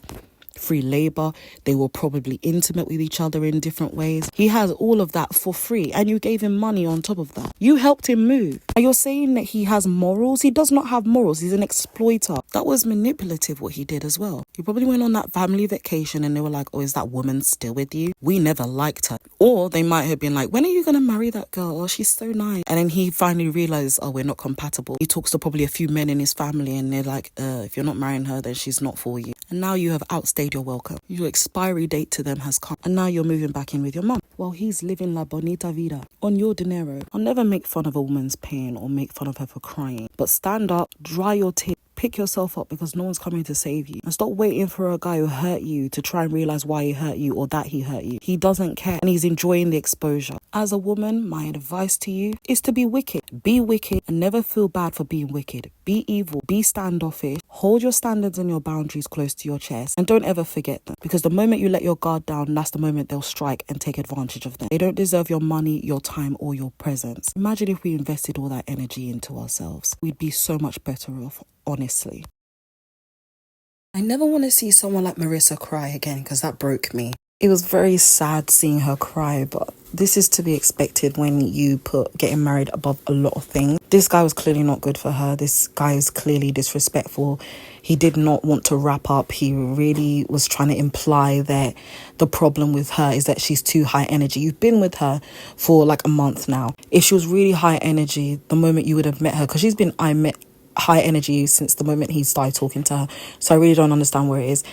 free labor. They were probably intimate with each other in different ways. He has all of that for free, and you gave him money on top of that. You helped him move. Are you saying that he has morals? He does not have morals. He's an exploiter. That was manipulative what he did as well. He probably went on that family vacation and they were like, oh, is that woman still with you? We never liked her. Or they might have been like, when are you going to marry that girl? Oh, she's so nice. And then he finally realized, oh, we're not compatible. He talks to probably a few men in his family and they're like, if you're not marrying her, then she's not for you. And now you have outstayed your welcome. Your expiry date to them has come. And now you're moving back in with your mum. Well, he's living la bonita vida on your dinero. I'll never make fun of a woman's pain or make fun of her for crying. But stand up, dry your tears. Pick yourself up, because no one's coming to save you. And stop waiting for a guy who hurt you to try and realize why he hurt you or that he hurt you. He doesn't care and he's enjoying the exposure. As a woman, my advice to you is to be wicked. Be wicked and never feel bad for being wicked. be evil, be standoffish, hold your standards and your boundaries close to your chest, and don't ever forget them. Because the moment you let your guard down, that's the moment they'll strike and take advantage of them. They don't deserve your money, your time, or your presence. Imagine if we invested all that energy into ourselves. We'd be so much better off, honestly. I never want to see someone like Marissa cry again because that broke me. It was very sad seeing her cry, but this is to be expected when you put getting married above a lot of things. This guy was clearly not good for her. This guy is clearly disrespectful. He did not want to wrap up. He really was trying to imply that the problem with her is that she's too high energy. You've been with her for like a month now. If she was really high energy, the moment you would have met her, because I met high energy since the moment he started talking to her. So I really don't understand where it is.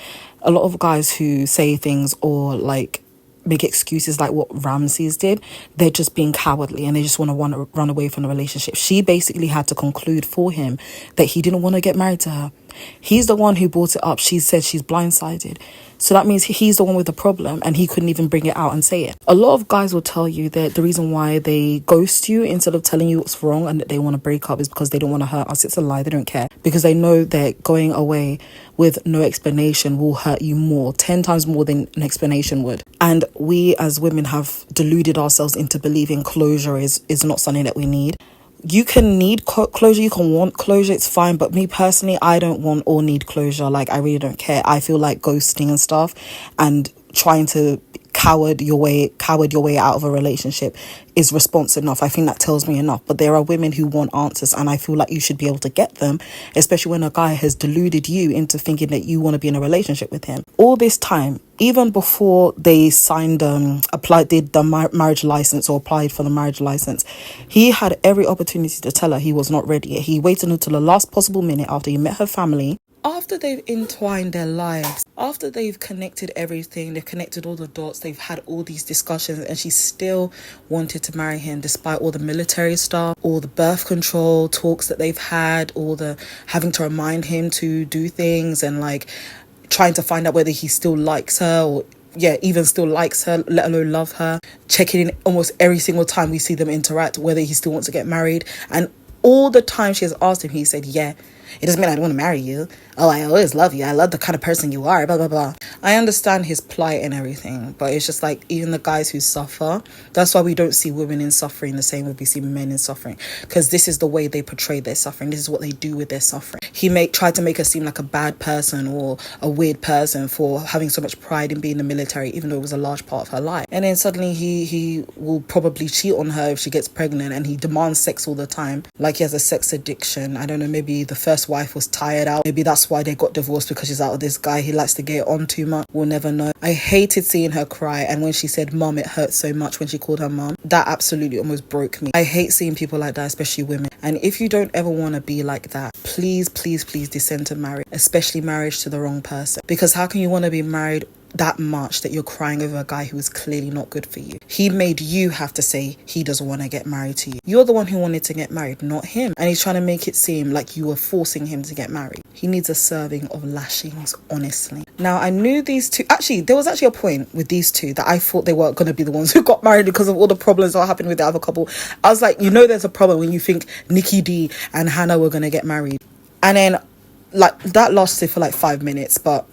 A lot of guys who say things or like make excuses like what Ramses did, they're just being cowardly and they just want to run away from the relationship. She basically had to conclude for him that he didn't want to get married to her. He's the one who brought it up. She said she's blindsided. So that means he's the one with the problem and he couldn't even bring it out and say it. A lot of guys will tell you that the reason why they ghost you instead of telling you what's wrong and that they want to break up is because they don't want to hurt us. It's a lie. They don't care. Because they know that going away with no explanation will hurt you more, 10 times more than an explanation would. And we as women have deluded ourselves into believing closure is not something that we need. You can need closure, you can want closure, it's fine, but me personally, I don't want or need closure. Like, I really don't care. I feel like ghosting and stuff and trying to coward your way out of a relationship is response enough. I think that tells me enough. But there are women who want answers and I feel like you should be able to get them, especially when a guy has deluded you into thinking that you want to be in a relationship with him. All this time, even before they signed did the marriage license or applied for the marriage license, he had every opportunity to tell her he was not ready. He waited until the last possible minute after he met her family. After they've entwined their lives, after they've connected everything, they've connected all the dots, they've had all these discussions, and she still wanted to marry him despite all the military stuff, all the birth control talks that they've had, all the having to remind him to do things and like trying to find out whether he still likes her or even still likes her, let alone love her, checking in almost every single time we see them interact, whether he still wants to get married. And all the time she has asked him, he said, yeah, it doesn't mean I don't want to marry you. Oh, I always love you. I love the kind of person you are, blah, blah, blah. I understand his plight and everything, but it's just like even the guys who suffer, that's why we don't see women in suffering the same way we see men in suffering, because this is the way they portray their suffering. This is what they do with their suffering. He tried to make her seem like a bad person or a weird person for having so much pride in being in the military, even though it was a large part of her life. And then suddenly he will probably cheat on her if she gets pregnant, and he demands sex all the time, like he has a sex addiction. I don't know, maybe the first wife was tired out. Maybe that's why they got divorced, because she's out of this guy. He likes to get on too much. We'll never know. I hated seeing her cry, and when she said mum, it hurt so much when she called her mum. That absolutely almost broke me. I hate seeing people like that, especially women. And if you don't ever want to be like that, please, please, please descend to marriage, especially marriage to the wrong person. Because how can you want to be married that much that you're crying over a guy who is clearly not good for you? He made you have to say he doesn't want to get married to you. You're the one who wanted to get married, not him. And he's trying to make it seem like you were forcing him to get married. He needs a serving of lashings, honestly. Now, I knew these two, there was actually a point with these two that I thought they were going to be the ones who got married because of all the problems that happened with the other couple. I was like, there's a problem when you think Nikki D and Hannah were going to get married. And then like that lasted for like 5 minutes, but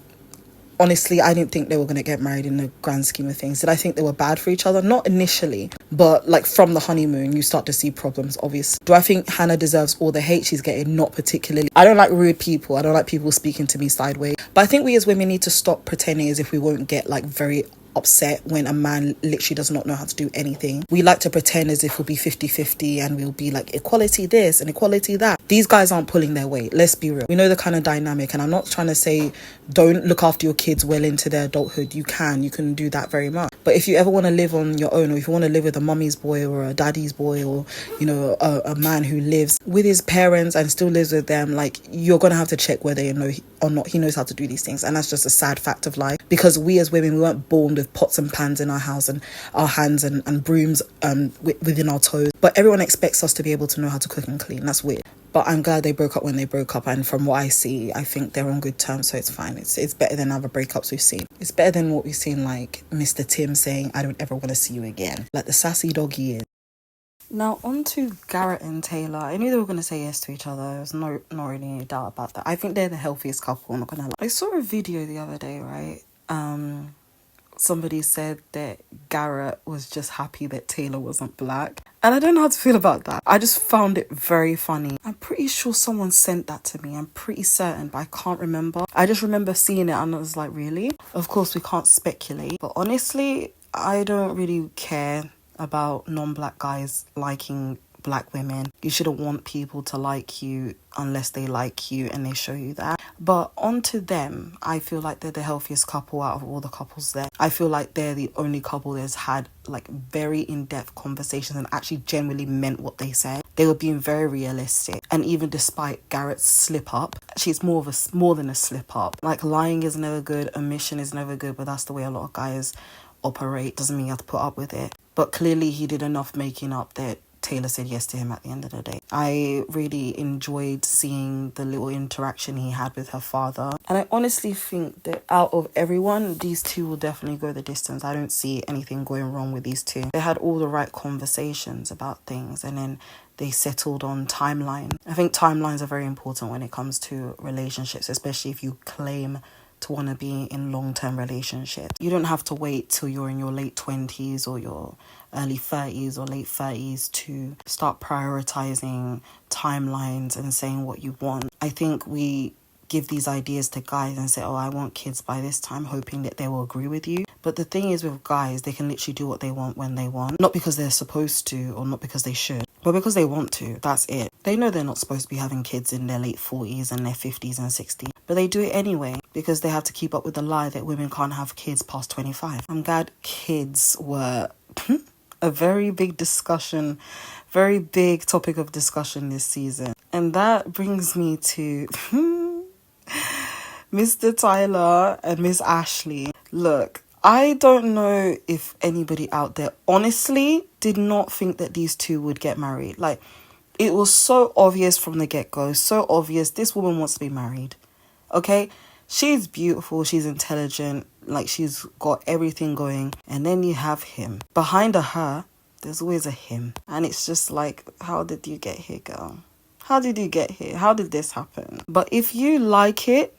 honestly, I didn't think they were going to get married in the grand scheme of things. Did I think they were bad for each other? Not initially, but like from the honeymoon, you start to see problems, obviously. Do I think Hannah deserves all the hate she's getting? Not particularly. I don't like rude people. I don't like people speaking to me sideways. But I think we as women need to stop pretending as if we won't get like very upset when a man literally does not know how to do anything. We like to pretend as if we'll be 50-50 and we'll be like equality this and equality that. These guys aren't pulling their weight. Let's be real. We know the kind of dynamic, and I'm not trying to say don't look after your kids well into their adulthood. You can do that very much. But if you ever want to live on your own, or if you want to live with a mummy's boy or a daddy's boy, or a man who lives with his parents and still lives with them, like you're gonna have to check whether or not he knows how to do these things. And that's just a sad fact of life, because we as women, we weren't born with pots and pans in our house and our hands and brooms within our toes, but everyone expects us to be able to know how to cook and clean. That's weird. But I'm glad they broke up when they broke up, and from what I see, I think they're on good terms, so it's fine. It's better than other breakups we've seen. It's better than what we've seen, like Mr. Tim saying, I don't ever want to see you again, like the sassy dog he is. Now on to Garrett and Taylor. I knew they were gonna say yes to each other. There's not really any doubt about that. I think they're the healthiest couple, I'm not gonna lie. I saw a video the other day, right? Somebody said that Garrett was just happy that Taylor wasn't black. And I don't know how to feel about that. I just found it very funny. I'm pretty sure someone sent that to me. I'm pretty certain, but I can't remember. I just remember seeing it and I was like, really? Of course, we can't speculate. But honestly, I don't really care about non-black guys liking black women. You shouldn't want people to like you unless they like you and they show you that. But onto them, I feel like they're the healthiest couple out of all the couples there. I feel like they're the only couple that's had like very in-depth conversations and actually genuinely meant what they said. They were being very realistic. And even despite Garrett's slip up, she's more than a slip up. Like, lying is never good, omission is never good, but that's the way a lot of guys operate. Doesn't mean you have to put up with it. But clearly he did enough making up that Taylor said yes to him at the end of the day. I really enjoyed seeing the little interaction he had with her father. And I honestly think that out of everyone, these two will definitely go the distance. I don't see anything going wrong with these two. They had all the right conversations about things and then they settled on timeline. I think timelines are very important when it comes to relationships, especially if you claim to want to be in long-term relationships. You don't have to wait till you're in your late 20s or your early 30s or late 30s to start prioritizing timelines and saying what you want. I think we give these ideas to guys and say, oh, I want kids by this time, hoping that they will agree with you. But the thing is with guys, they can literally do what they want when they want. Not because they're supposed to or not because they should, but because they want to. That's it. They know they're not supposed to be having kids in their late 40s and their 50s and 60s. But they do it anyway because they have to keep up with the lie that women can't have kids past 25. I'm glad kids were a very big discussion, very big topic of discussion this season. And that brings me to Mr. Tyler and Miss Ashley. Look, I don't know if anybody out there honestly did not think that these two would get married. Like, it was so obvious from the get-go, so obvious. This woman wants to be married, okay? She's beautiful, she's intelligent, like she's got everything going. And then you have him. Behind her, there's always a him. And it's just like, how did you get here, girl? How did you get here? How did this happen? But if you like it,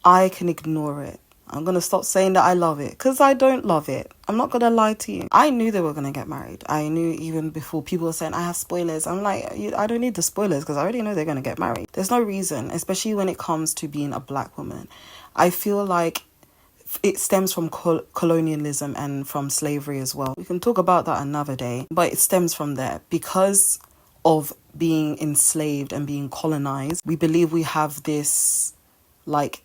I can ignore it. I'm going to stop saying that I love it because I don't love it. I'm not going to lie to you. I knew they were going to get married. I knew even before people were saying I have spoilers. I'm like, I don't need the spoilers because I already know they're going to get married. There's no reason, especially when it comes to being a black woman. I feel like it stems from colonialism and from slavery as well. We can talk about that another day, but it stems from there. Because of being enslaved and being colonized, we believe we have this like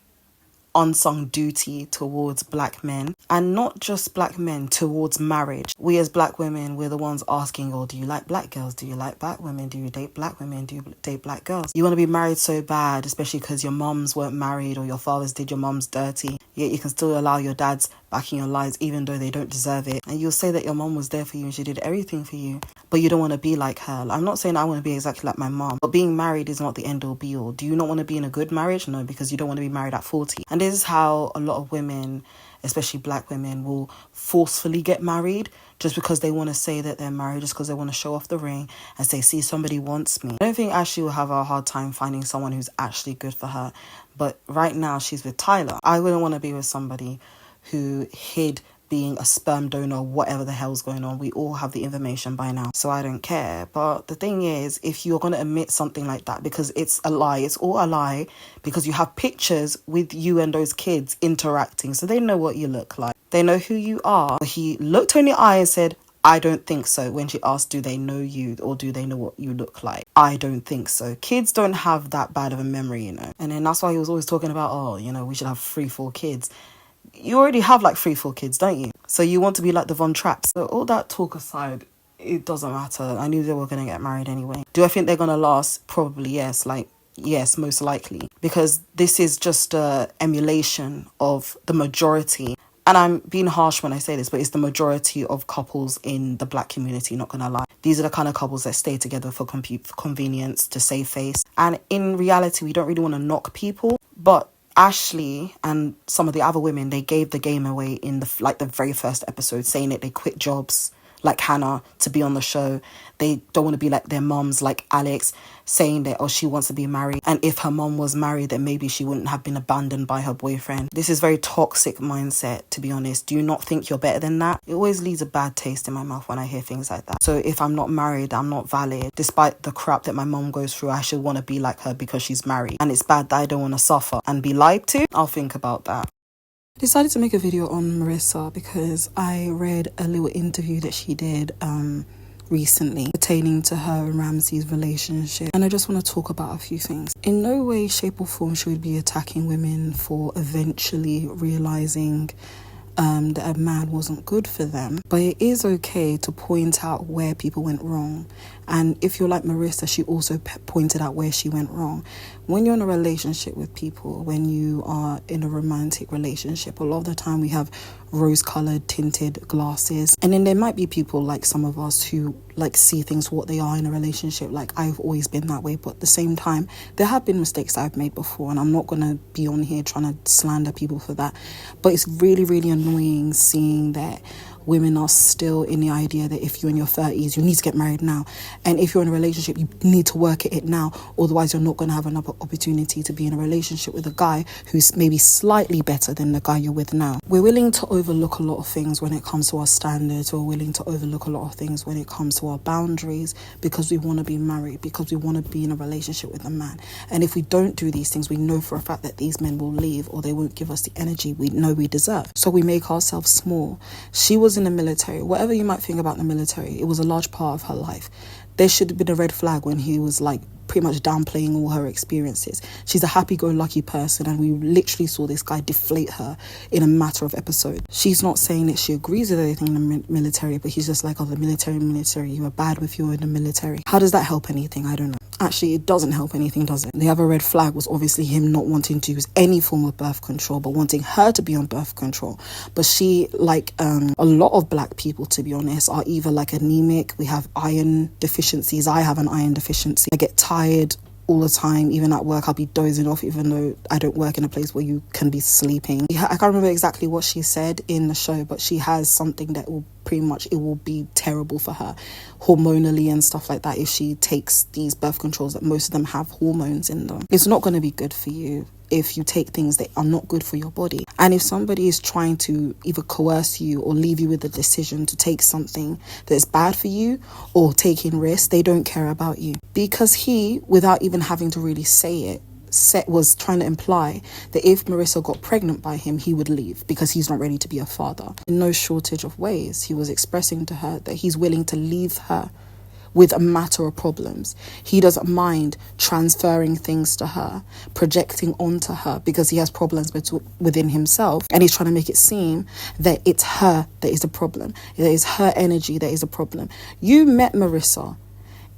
unsung duty towards black men, and not just black men, towards marriage. We as black women, we're the ones asking, oh, do you like black girls? Do you like black women? Do you date black women? Do you date black girls? You want to be married so bad, especially because your mums weren't married or your fathers did your mums dirty, yet you can still allow your dads back in your lives even though they don't deserve it. And you'll say that your mum was there for you and she did everything for you, but you don't want to be like her. I'm not saying I want to be exactly like my mom, but being married is not the end all be all. Do you not want to be in a good marriage? No, because you don't want to be married at 40. And this is how a lot of women, especially black women, will forcefully get married just because they want to say that they're married, just because they want to show off the ring and say, see, somebody wants me. I don't think Ashley will have a hard time finding someone who's actually good for her. But right now she's with Tyler. I wouldn't want to be with somebody who hid being a sperm donor, whatever the hell's going on. We all have the information by now, so I don't care. But the thing is, if you're going to admit something like that, because it's a lie, it's all a lie, because you have pictures with you and those kids interacting, so they know what you look like. They know who you are. He looked her in the eye and said, I don't think so. When she asked, do they know you or do they know what you look like? I don't think so. Kids don't have that bad of a memory, you know. And then that's why he was always talking about, oh, you know, we should have 3-4 kids. You already have like 3-4 kids, don't you? So you want to be like the Von Trapps. So all that talk aside, it doesn't matter. I knew they were going to get married anyway. Do I think they're going to last? Probably yes. Yes, most likely. Because this is just a emulation of the majority. And I'm being harsh when I say this, but it's the majority of couples in the black community, not going to lie. These are the kind of couples that stay together for convenience, to save face. And in reality, we don't really want to knock people. But Ashley and some of the other women, they gave the game away in the very first episode, saying that they quit jobs like Hannah to be on the show. They don't want to be like their moms, like Alex, saying that, oh, she wants to be married. And if her mom was married, then maybe she wouldn't have been abandoned by her boyfriend. This is very toxic mindset, to be honest. Do you not think you're better than that? It always leaves a bad taste in my mouth when I hear things like that. So if I'm not married, I'm not valid. Despite the crap that my mom goes through, I should want to be like her because she's married. And it's bad that I don't want to suffer and be lied to. I'll think about that. I decided to make a video on Marissa because I read a little interview that she did recently pertaining to her and Ramsey's relationship, and I just want to talk about a few things. In no way, shape or form should we be attacking women for eventually realizing that a man wasn't good for them, but it is okay to point out where people went wrong. And if you're like Marissa, she also pointed out where she went wrong. When you're in a relationship with people, when you are in a romantic relationship, a lot of the time we have rose-colored tinted glasses, and then there might be people like some of us who like see things for what they are in a relationship. Like, I've always been that way, but at the same time there have been mistakes I've made before, and I'm not gonna be on here trying to slander people for that, but it's really, really annoying seeing that women are still in the idea that if you're in your 30s, you need to get married now. And if you're in a relationship, you need to work at it now. Otherwise, you're not going to have another opportunity to be in a relationship with a guy who's maybe slightly better than the guy you're with now. We're willing to overlook a lot of things when it comes to our standards. We're willing to overlook a lot of things when it comes to our boundaries because we want to be married, because we want to be in a relationship with a man. And if we don't do these things, we know for a fact that these men will leave or they won't give us the energy we know we deserve. So we make ourselves small. She was in the military. Whatever you might think about the military, it was a large part of her life. There should have been a red flag when he was like pretty much downplaying all her experiences. She's a happy-go-lucky person, and we literally saw this guy deflate her in a matter of episodes. She's not saying that she agrees with everything in the military, but he's just like, oh, the military, you are bad if you're in the military. How does that help anything? I don't know. Actually, it doesn't help anything, does it? The other red flag was obviously him not wanting to use any form of birth control, but wanting her to be on birth control. But she, like a lot of black people, to be honest, are either like anemic, we have iron deficiencies. I have an iron deficiency. I get tired all the time. Even at work, I'll be dozing off, even though I don't work in a place where you can be sleeping. I can't remember exactly what she said in the show, but she has something that will pretty much, it will be terrible for her hormonally and stuff like that if she takes these birth controls that most of them have hormones in them. It's not going to be good for you if you take things that are not good for your body. And if somebody is trying to either coerce you or leave you with the decision to take something that's bad for you or taking risks, they don't care about you. Because he, without even having to really say it, was trying to imply that if Marissa got pregnant by him, he would leave because he's not ready to be a father. In no shortage of ways, he was expressing to her that he's willing to leave her with a matter of problems. He doesn't mind transferring things to her, projecting onto her because he has problems within himself, and he's trying to make it seem that it's her that is the problem. It is her energy that is the problem. You met Marissa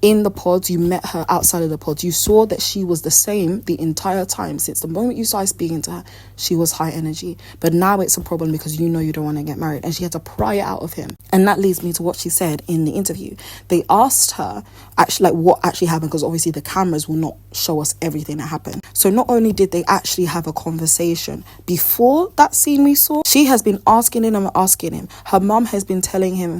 in the pods, you met her outside of the pods. You saw that she was the same the entire time. Since the moment you started speaking to her, she was high energy. But now it's a problem because you know you don't want to get married, and she had to pry it out of him. And that leads me to what she said in the interview. They asked her actually like what actually happened, because obviously the cameras will not show us everything that happened. So not only did they actually have a conversation before that scene we saw, she has been asking him. Her mum has been telling him,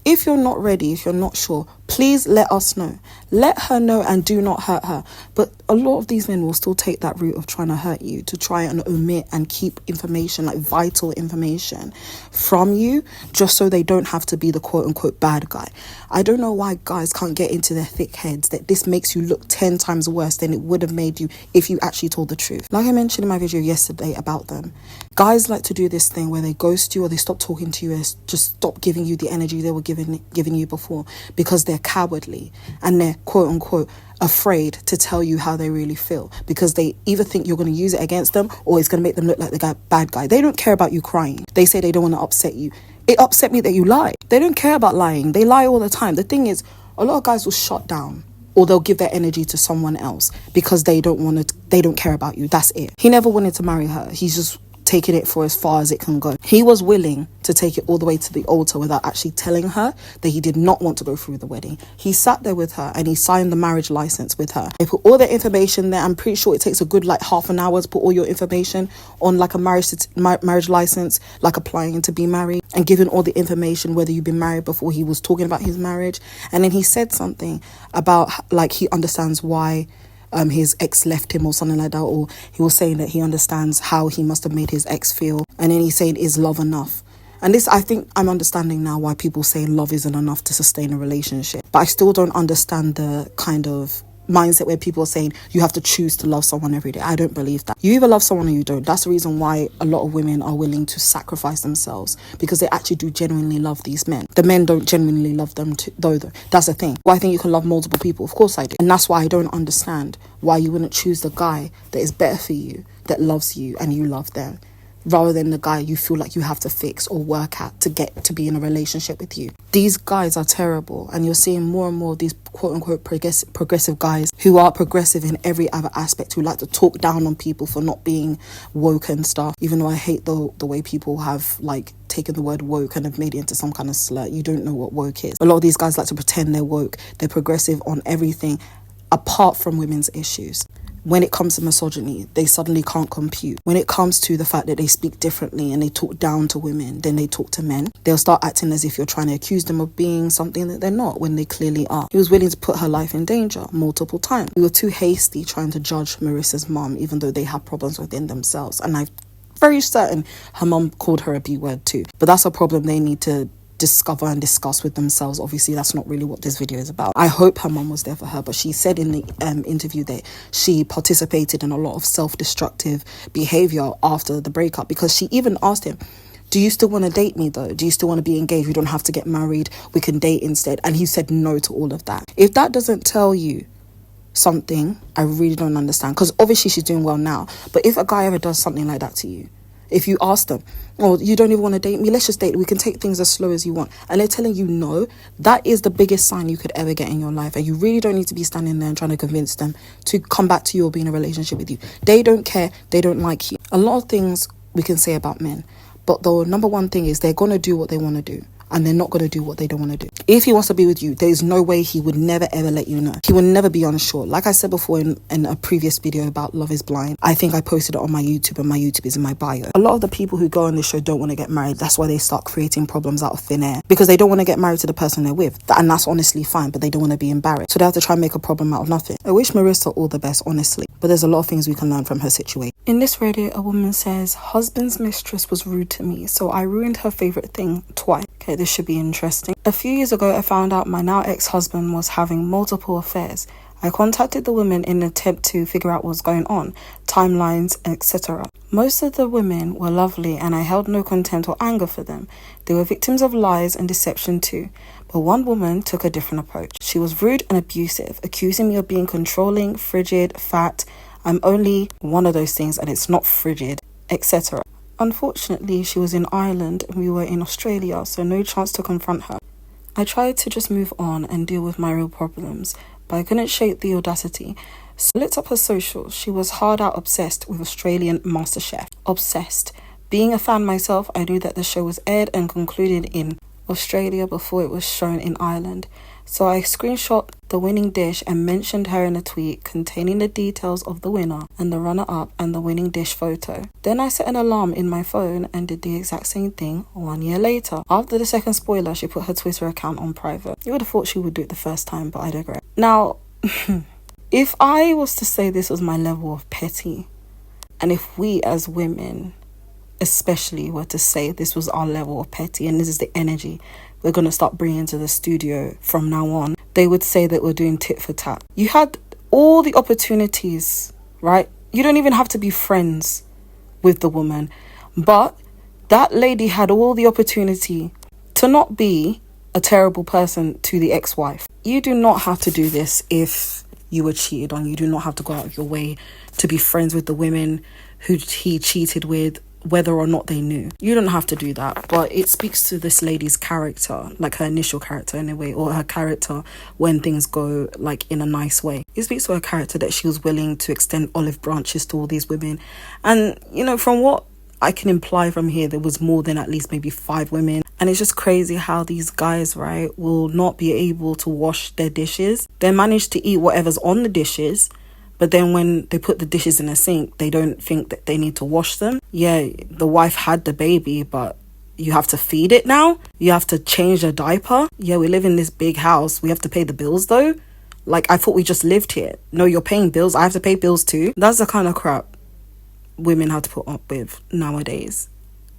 if you're not ready, if you're not sure, please let us know. Let her know and do not hurt her. But a lot of these men will still take that route of trying to hurt you, to try and omit and keep information, like vital information, from you, just so they don't have to be the quote-unquote bad guy. I don't know why guys can't get into their thick heads that this makes you look 10 times worse than it would have made you if you actually told the truth. Like I mentioned in my video yesterday about them, guys like to do this thing where they ghost you or they stop talking to you and just stop giving you the energy they were giving you before because they're cowardly and they're quote-unquote afraid to tell you how they really feel, because they either think you're going to use it against them or it's going to make them look like the bad guy. They don't care about you crying. They say they don't want to upset you. It upset me that you lie. They don't care about lying. They lie all the time. The thing is, a lot of guys will shut down or they'll give their energy to someone else because they don't care about you. That's it. He never wanted to marry her. He's just taking it for as far as it can go. He was willing to take it all the way to the altar without actually telling her that he did not want to go through the wedding. He sat there with her and he signed the marriage license with her. They put all their information there. I'm pretty sure it takes a good like half an hour to put all your information on like a marriage license, like applying to be married, and giving all the information whether you've been married before. He was talking about his marriage, and then he said something about like he understands why his ex left him or something like that, or he was saying that he understands how he must have made his ex feel, and then he said, is love enough? And this, I think I'm understanding now why people say love isn't enough to sustain a relationship. But I still don't understand the kind of mindset where people are saying you have to choose to love someone every day. I don't believe that. You either love someone or you don't. That's the reason why a lot of women are willing to sacrifice themselves, because they actually do genuinely love these men. The men don't genuinely love them too, though. That's the thing. Well, I think you can love multiple people. Of course I do. And that's why I don't understand why you wouldn't choose the guy that is better for you, that loves you and you love them, rather than the guy you feel like you have to fix or work at to get to be in a relationship with you. These guys are terrible, and you're seeing more and more of these quote-unquote progressive guys who are progressive in every other aspect, who like to talk down on people for not being woke and stuff, even though I hate the way people have like taken the word woke and have made it into some kind of slur. You don't know what woke is. A lot of these guys like to pretend they're woke. They're progressive on everything apart from women's issues. When it comes to misogyny, they suddenly can't compute. When it comes to the fact that they speak differently and they talk down to women than they talk to men, they'll start acting as if you're trying to accuse them of being something that they're not, when they clearly are. He was willing to put her life in danger multiple times. We were too hasty trying to judge Marissa's mum, even though they had problems within themselves. And I'm very certain her mum called her a B word too. But that's a problem they need to discover and discuss with themselves. Obviously that's not really what this video is about. I hope her mum was there for her, but she said in the interview that she participated in a lot of self-destructive behavior after the breakup, because she even asked him, do you still want to date me though? Do you still want to be engaged? We don't have to get married, we can date instead. And he said no to all of that. If that doesn't tell you something, I really don't understand, because obviously she's doing well now. But if a guy ever does something like that to you, if you ask them, oh, you don't even want to date me, let's just date, we can take things as slow as you want, and they're telling you no, that is the biggest sign you could ever get in your life. And you really don't need to be standing there and trying to convince them to come back to you or be in a relationship with you. They don't care, they don't like you. A lot of things we can say about men, but the number one thing is they're going to do what they want to do, and they're not going to do what they don't want to do. If he wants to be with you, there's no way he would never ever let you know. He would never be unsure. Like I said before in a previous video about Love is Blind, I think I posted it on my YouTube, and my YouTube is in my bio. A lot of the people who go on this show don't want to get married. That's why they start creating problems out of thin air, because they don't want to get married to the person they're with, and that's honestly fine, but they don't want to be embarrassed, so they have to try and make a problem out of nothing. I wish Marissa all the best, honestly, but there's a lot of things we can learn from her situation. In this radio, a woman says, husband's mistress was rude to me, so I ruined her favorite thing twice. Okay, this should be interesting. A few years ago, I found out my now ex-husband was having multiple affairs. I contacted the women in an attempt to figure out what's going on, timelines, etc. Most of the women were lovely, and I held no contempt or anger for them. They were victims of lies and deception too. But one woman took a different approach. She was rude and abusive, accusing me of being controlling, frigid, fat. I'm only one of those things and it's not frigid, etc. Unfortunately, she was in Ireland and we were in Australia, so no chance to confront her. I tried to just move on and deal with my real problems, but I couldn't shake the audacity. So I looked up her socials. She was hard out obsessed with Australian MasterChef. Obsessed. Being a fan myself, I knew that the show was aired and concluded in Australia before it was shown in Ireland. So I screenshot the winning dish and mentioned her in a tweet containing the details of the winner and the runner-up and the winning dish photo. Then I set an alarm in my phone and did the exact same thing 1 year later. After the second spoiler, she put her Twitter account on private. You would have thought she would do it the first time, but I digress. Now, if I was to say this was my level of petty, and if we as women especially were to say this was our level of petty and this is the energy we're going to start bringing to the studio from now on, they would say that we're doing tit for tat. You had all the opportunities, right? You don't even have to be friends with the woman, but that lady had all the opportunity to not be a terrible person to the ex-wife. You do not have to do this if you were cheated on. You do not have to go out of your way to be friends with the women who he cheated with, whether or not they knew. You don't have to do that, but it speaks to this lady's character, like her initial character in a way, or her character when things go like in a nice way. It speaks to her character that she was willing to extend olive branches to all these women. And you know, from what I can imply from here there was more than at least maybe 5 women. And it's just crazy how these guys, right, will not be able to wash their dishes. They manage to eat whatever's on the dishes, but then when they put the dishes in a sink, they don't think that they need to wash them. Yeah, the wife had the baby, but you have to feed it now. You have to change a diaper. Yeah, we live in this big house. We have to pay the bills though. Like, I thought we just lived here. No, you're paying bills. I have to pay bills too. That's the kind of crap women have to put up with nowadays.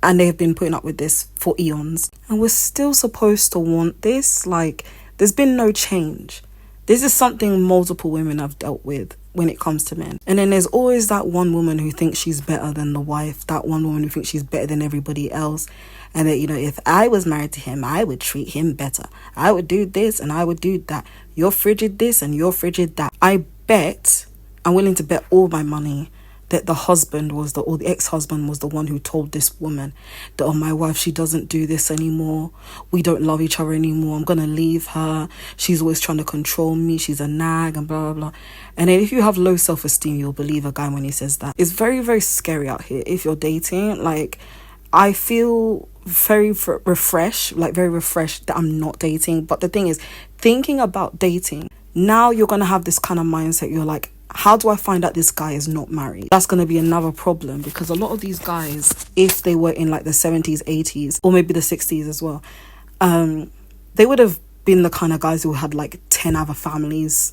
And they've been putting up with this for eons. And we're still supposed to want this. Like, there's been no change. This is something multiple women have dealt with when it comes to men. And then there's always that one woman who thinks she's better than the wife, that one woman who thinks she's better than everybody else. And that, you know, if I was married to him, I would treat him better. I would do this and I would do that. You're frigid this and you're frigid that. I'm willing to bet all my money that the husband was or the ex-husband was the one who told this woman that, oh, my wife, she doesn't do this anymore. We don't love each other anymore. I'm going to leave her. She's always trying to control me. She's a nag and blah, blah, blah. And then if you have low self-esteem, you'll believe a guy when he says that. It's very, very scary out here if you're dating. Like, I feel very refreshed that I'm not dating. But the thing is, thinking about dating, now you're going to have this kind of mindset. You're like, how do I find out this guy is not married? That's going to be another problem, because a lot of these guys, if they were in like the 70s, 80s, or maybe the 60s as well, they would have been the kind of guys who had like 10 other families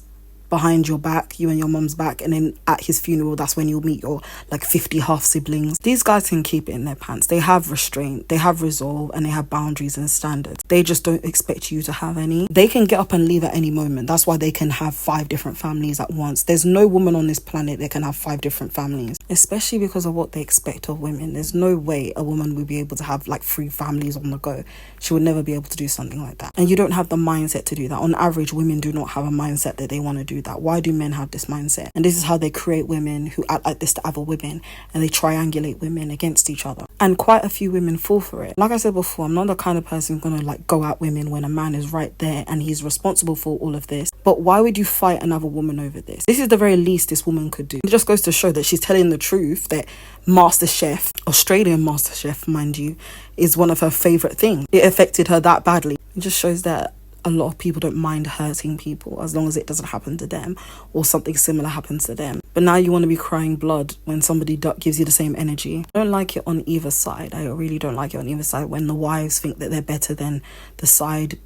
behind your back, you and your mum's back, and then at his funeral, that's when you'll meet your like 50 half siblings. These guys can keep it in their pants. They have restraint, they have resolve, and they have boundaries and standards. They just don't expect you to have any. They can get up and leave at any moment. That's why they can have 5 different families at once. There's no woman on this planet that can have 5 different families, especially because of what they expect of women. There's no way a woman would be able to have like 3 families on the go. She would never be able to do something like that. And you don't have the mindset to do that. On average, women do not have a mindset that they want to do that. Why do men have this mindset? And this is how they create women who act like this to other women, and they triangulate women against each other. And quite a few women fall for it. Like I said before, I'm not the kind of person gonna like go at women when a man is right there and he's responsible for all of this. But why would you fight another woman over this? This is the very least this woman could do. It just goes to show that she's telling the truth, that MasterChef, Australian MasterChef, mind you, is one of her favourite things. It affected her that badly. It just shows that a lot of people don't mind hurting people as long as it doesn't happen to them or something similar happens to them. But now you want to be crying blood when somebody gives you the same energy. I don't like it on either side. I really don't like it on either side when the wives think that they're better than the side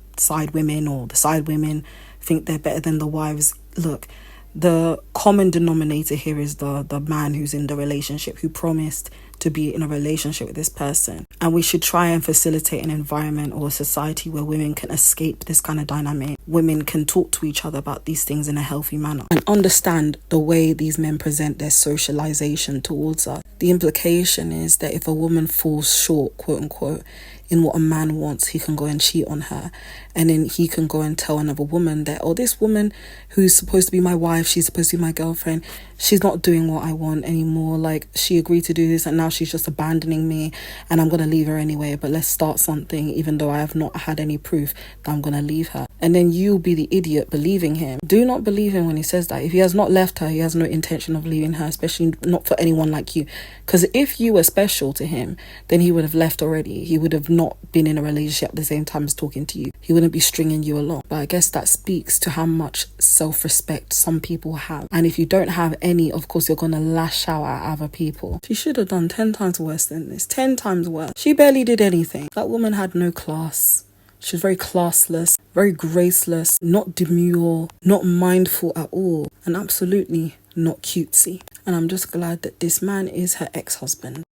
women, or the side women think they're better than the wives. Look, the common denominator here is the man who's in the relationship, who promised to be in a relationship with this person. And we should try and facilitate an environment or a society where women can escape this kind of dynamic. Women can talk to each other about these things in a healthy manner and understand the way these men present their socialization towards us. The implication is that if a woman falls short, quote unquote, in what a man wants, he can go and cheat on her, and then he can go and tell another woman that, oh, this woman who's supposed to be my wife, she's supposed to be my girlfriend, she's not doing what I want anymore. Like, she agreed to do this and now she's just abandoning me, and I'm gonna leave her anyway, but let's start something even though I have not had any proof that I'm gonna leave her. And then you'll be the idiot believing him. Do not believe him when he says that. If he has not left her, he has no intention of leaving her, especially not for anyone like you. Because if you were special to him, then he would have left already. He would have not been in a relationship at the same time as talking to you. He wouldn't be stringing you along. But I guess that speaks to how much self-respect some people have. And if you don't have any, of course, you're going to lash out at other people. She should have done 10 times worse than this. 10 times worse. She barely did anything. That woman had no class. She was very classless, very graceless, not demure, not mindful at all, and absolutely not cutesy. And I'm just glad that this man is her ex-husband.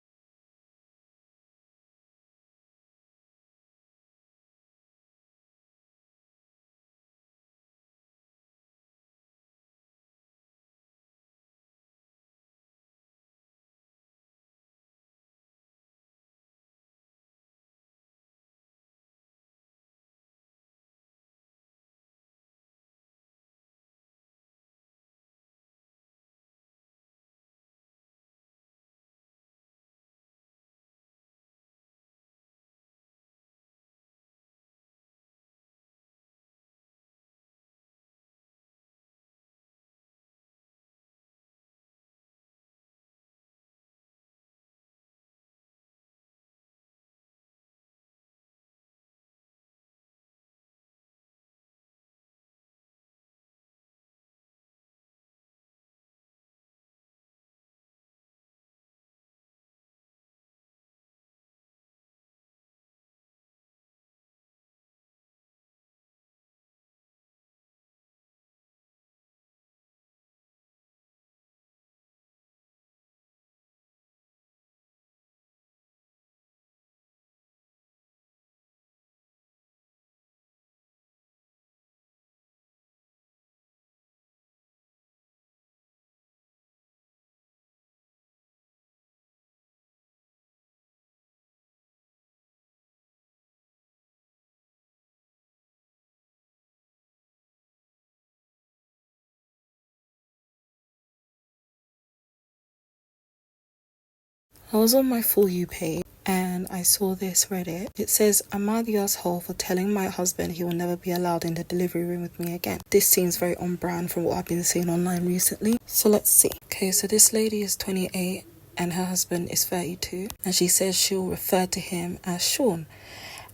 I was on my For You page and I saw this Reddit. It says, am I the asshole for telling my husband he will never be allowed in the delivery room with me again? This seems very on brand from what I've been seeing online recently. So let's see. Okay, so this lady is 28 and her husband is 32. And she says she'll refer to him as Sean.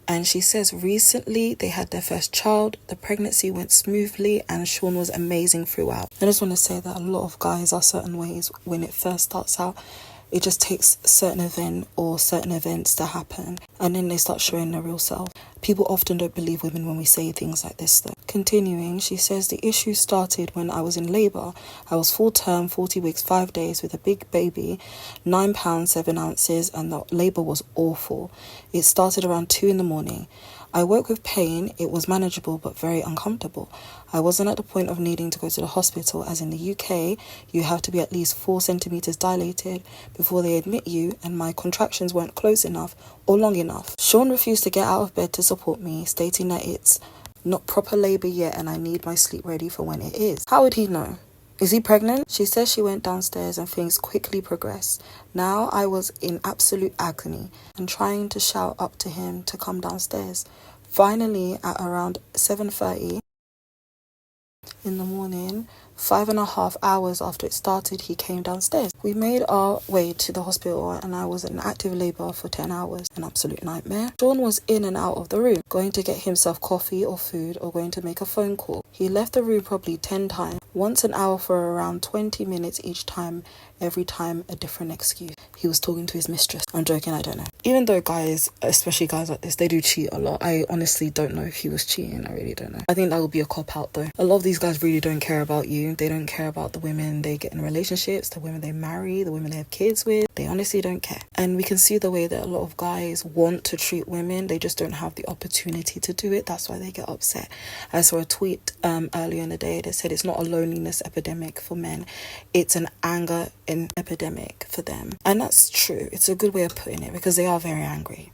And she says recently they had their first child, the pregnancy went smoothly and Sean was amazing throughout. I just want to say that a lot of guys are certain ways when it first starts out. It just takes a certain event or certain events to happen and then they start showing their real self. People often don't believe women when we say things like this though. Continuing, she says the issue started when I was in labour. I was full term, 40 weeks, 5 days with a big baby, 9 pounds, 7 ounces, and the labour was awful. It started around 2 in the morning. I woke with pain. It was manageable but very uncomfortable. I wasn't at the point of needing to go to the hospital, as in the UK, you have to be at least 4 centimetres dilated before they admit you, and my contractions weren't close enough or long enough. Sean refused to get out of bed to support me, stating that it's not proper labour yet and I need my sleep ready for when it is. How would he know? Is he pregnant? She says she went downstairs and things quickly progressed. Now I was in absolute agony and trying to shout up to him to come downstairs. Finally, at around 7:30 in the morning, 5.5 hours after it started, he came downstairs. We made our way to the hospital and I was in active labour for 10 hours. An absolute nightmare. Sean was in and out of the room, going to get himself coffee or food or going to make a phone call. He left the room probably 10 times, once an hour for around 20 minutes each time, every time a different excuse. He was talking to his mistress. I'm joking, I don't know. Even though guys, especially guys like this, they do cheat a lot. I honestly don't know if he was cheating. I really don't know. I think that would be a cop out though. A lot of these guys really don't care about you. They don't care about the women they get in relationships, the women they marry, the women they have kids with. They honestly don't care. And we can see the way that a lot of guys want to treat women. They just don't have the opportunity to do it. That's why they get upset. I saw a tweet earlier in the day that said it's not a loneliness epidemic for men. It's an anger epidemic for them. And that's true. It's a good way of putting it because they are very angry.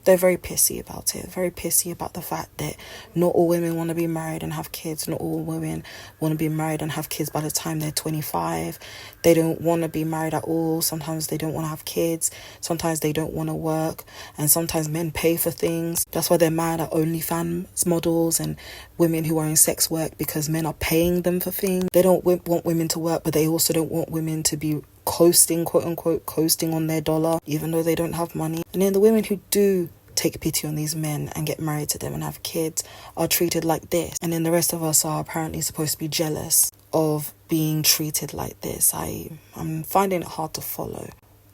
They're very pissy about it. Very pissy about the fact that not all women want to be married and have kids. Not all women want to be married and have kids by the time they're 25. They don't want to be married at all. Sometimes they don't want to have kids. Sometimes they don't want to work. And sometimes men pay for things. That's why they're mad at OnlyFans models and women who are in sex work, because men are paying them for things. They don't want women to work, but they also don't want women to be coasting, quote unquote, coasting on their dollar, even though they don't have money. And then the women who do take pity on these men and get married to them and have kids are treated like this. And then the rest of us are apparently supposed to be jealous of being treated like this. I'm finding it hard to follow.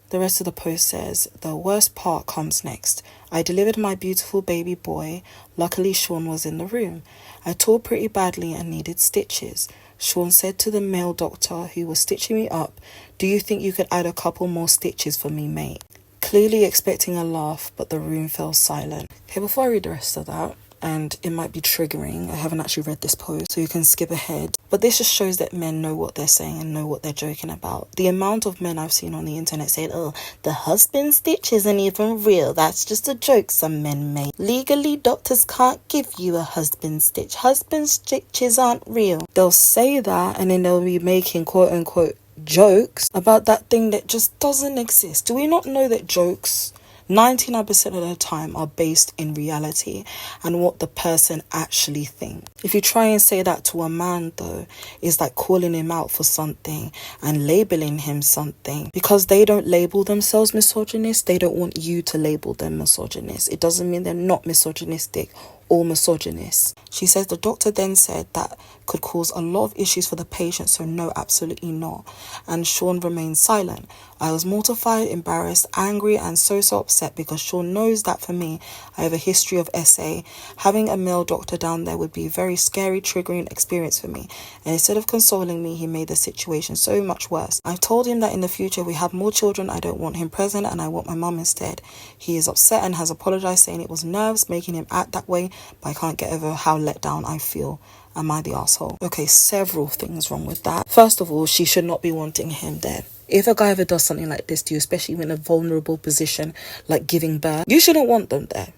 The rest of the post says, the worst part comes next. I delivered my beautiful baby boy. Luckily, Sean was in the room. I tore pretty badly and needed stitches. Sean said to the male doctor who was stitching me up, do you think you could add a couple more stitches for me, mate? Clearly expecting a laugh, but the room fell silent. Okay, before I read the rest of that, and it might be triggering, I haven't actually read this post, so you can skip ahead. But this just shows that men know what they're saying and know what they're joking about. The amount of men I've seen on the internet saying, oh, the husband stitch isn't even real. That's just a joke some men make. Legally, doctors can't give you a husband stitch. Husband stitches aren't real. They'll say that and then they'll be making quote unquote jokes about that thing that just doesn't exist. Do we not know that jokes 99% of the time are based in reality and what the person actually thinks? If you try and say that to a man though, it's like calling him out for something and labeling him something. Because they don't label themselves misogynist, they don't want you to label them misogynist. It doesn't mean they're not misogynistic or misogynist. She says the doctor then said that could cause a lot of issues for the patient, so no, absolutely not. And Sean remained silent. I was mortified, embarrassed, angry and so upset because Sean knows that for me, I have a history of SA. Having a male doctor down there would be a very scary, triggering experience for me. And instead of consoling me, he made the situation so much worse. I told him that in the future we have more children, I don't want him present and I want my mum instead. He is upset and has apologized, saying it was nerves making him act that way, but I can't get over how let down I feel. Am I the asshole? Okay, several things wrong with that. First of all, she should not be wanting him there. If a guy ever does something like this to you, especially in a vulnerable position like giving birth, you shouldn't want them there.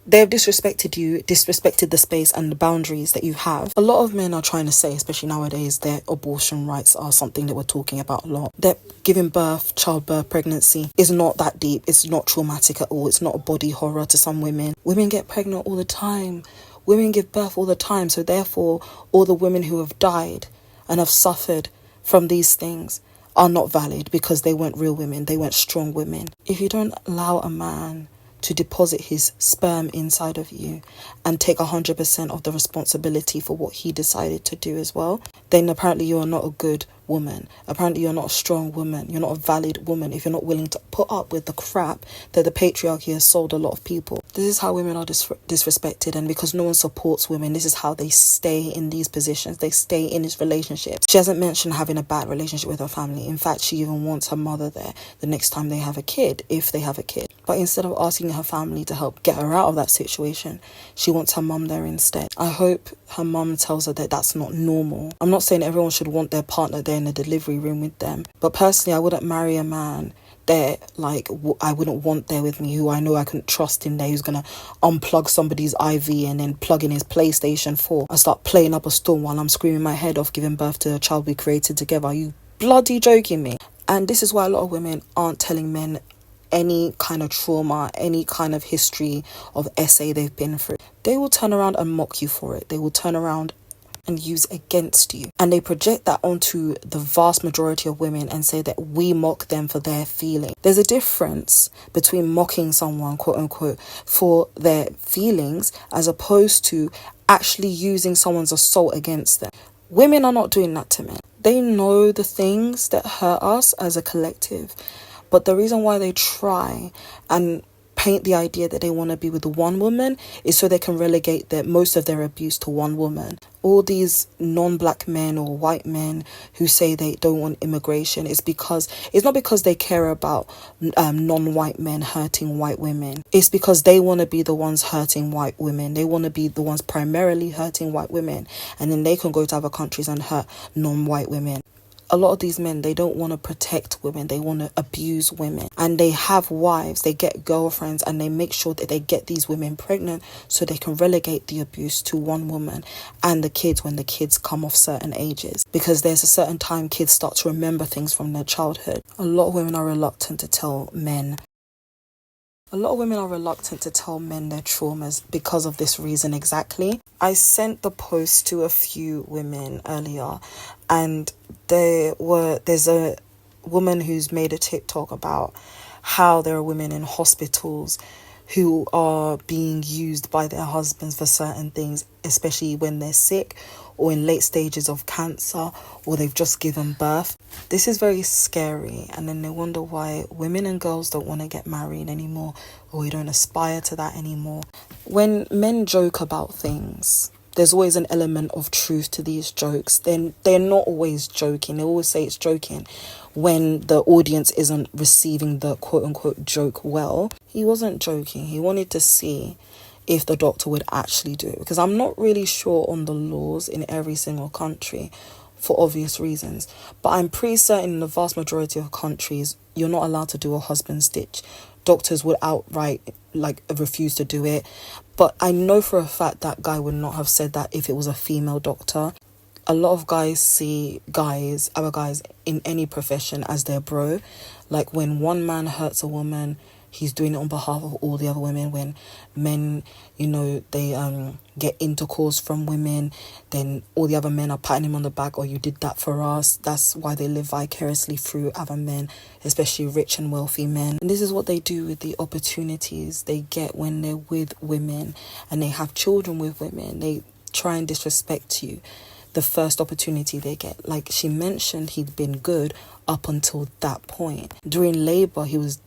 They've disrespected you, disrespected the space and the boundaries that you have. A lot of men are trying to say, especially nowadays, that abortion rights are something that we're talking about a lot. That giving birth, childbirth, pregnancy is not that deep. It's not traumatic at all. It's not a body horror to some women. Women get pregnant all the time. Women give birth all the time. So therefore, all the women who have died and have suffered from these things are not valid because they weren't real women. They weren't strong women. If you don't allow a man to deposit his sperm inside of you and take 100% of the responsibility for what he decided to do as well, then apparently you are not a good woman. Apparently you're not a strong woman. You're not a valid woman if you're not willing to put up with the crap that the patriarchy has sold a lot of people. This is how women are disrespected, and because no one supports women, this is how they stay in these positions. They stay in these relationships. She hasn't mentioned having a bad relationship with her family. In fact, she even wants her mother there the next time they have a kid, if they have a kid. But instead of asking her family to help get her out of that situation, she wants her mum there instead. I hope her mum tells her that that's not normal. I'm not saying everyone should want their partner there in the delivery room with them, but personally I wouldn't marry a man that I wouldn't want there with me, who I know I couldn't trust in there, who's gonna unplug somebody's IV and then plug in his PlayStation 4 and start playing up a storm while I'm screaming my head off giving birth to a child we created together. Are you bloody joking me? And this is why a lot of women aren't telling men any kind of trauma, any kind of history of SA they've been through. They will turn around and mock you for it. They will turn around and use against you, and they project that onto the vast majority of women and say that we mock them for their feeling. There's a difference between mocking someone, quote unquote, for their feelings as opposed to actually using someone's assault against them. Women are not doing that to men. They know the things that hurt us as a collective, but the reason why they try and paint the idea that they want to be with one woman is so they can relegate most of their abuse to one woman. All these non-black men or white men who say they don't want immigration, it's not because they care about non-white men hurting white women. It's because they want to be the ones hurting white women. They want to be the ones primarily hurting white women, and then they can go to other countries and hurt non-white women. A lot of these men, they don't want to protect women. They want to abuse women. And they have wives, they get girlfriends, and they make sure that they get these women pregnant so they can relegate the abuse to one woman and the kids when the kids come off certain ages. Because there's a certain time kids start to remember things from their childhood. A lot of women are reluctant to tell men. A lot of women are reluctant to tell men their traumas because of this reason exactly. I sent the post to a few women earlier, and there's a woman who's made a TikTok about how there are women in hospitals who are being used by their husbands for certain things, especially when they're sick or in late stages of cancer or they've just given birth. This is very scary, and then they wonder why women and girls don't want to get married anymore, or we don't aspire to that anymore. When men joke about things, there's always an element of truth to these jokes. Then they're not always joking. They always say it's joking when the audience isn't receiving the quote-unquote joke well. He wasn't joking. He wanted to see if the doctor would actually do it, because I'm not really sure on the laws in every single country for obvious reasons, but I'm pretty certain in the vast majority of countries you're not allowed to do a husband stitch. Doctors would outright refuse to do it. But I know for a fact that guy would not have said that if it was a female doctor. A lot of guys see other guys in any profession as their bro. Like when one man hurts a woman, he's doing it on behalf of all the other women. When men, they get intercourse from women, then all the other men are patting him on the back, or you did that for us. That's why they live vicariously through other men, especially rich and wealthy men. And this is what they do with the opportunities they get when they're with women and they have children with women. They try and disrespect you the first opportunity they get. Like she mentioned, he'd been good up until that point. During labor, he was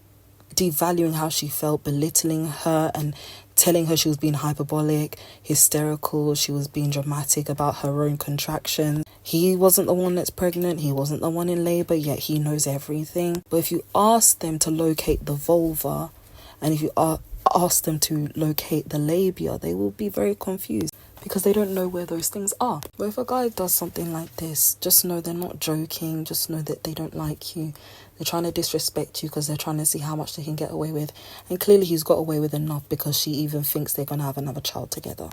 devaluing how she felt, belittling her and telling her she was being hyperbolic, hysterical, she was being dramatic about her own contractions. He wasn't the one that's pregnant, he wasn't the one in labor, yet he knows everything. But if you ask them to locate the vulva, and if you ask them to locate the labia, they will be very confused. because they don't know where those things are. But if a guy does something like this, just know they're not joking. Just know that they don't like you. They're trying to disrespect you because they're trying to see how much they can get away with. And clearly he's got away with enough because she even thinks they're going to have another child together.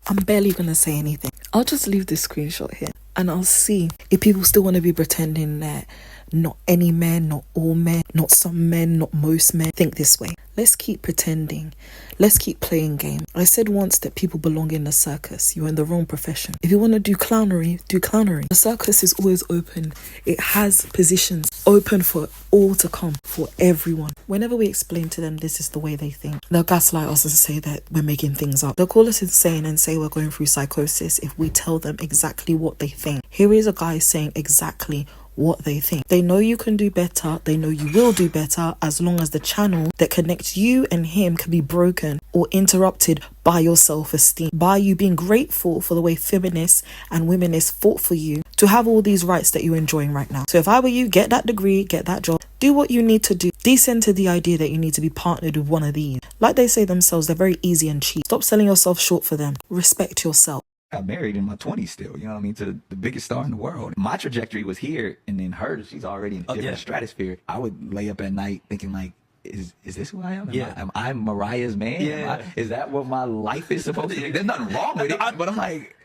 I'm barely going to say anything. I'll just leave this screenshot here and I'll see if people still want to be pretending that not any men, not all men, not some men, not most men think this way. Let's keep pretending. Let's keep playing games. I said once that people belong in the circus. You're in the wrong profession. If you want to do clownery, do clownery. The circus is always open. It has positions open for all to come, for everyone. Whenever we explain to them this is the way they think, they'll gaslight us and say that we're making things up. They'll call us insane and say we're going through psychosis if we tell them exactly what they think. Here is a guy saying exactly what they think. They know you can do better. They know you will do better as long as the channel that connects you and him can be broken or interrupted by your self-esteem, by you being grateful for the way feminists and wominists fought for you to have all these rights that you're enjoying right now. So if I were you, get that degree, get that job, do what you need to do. Decenter the idea that you need to be partnered with one of these. Like they say themselves, they're very easy and cheap. Stop selling yourself short for them. Respect yourself. Got married in my 20s still, you know what I mean, to the biggest star in the world. My trajectory was here, and then hers, she's already in a different stratosphere. I would lay up at night thinking like, is this who I am? Am I Mariah's man? Is that what my life is supposed to be? There's nothing wrong with it, but I'm like,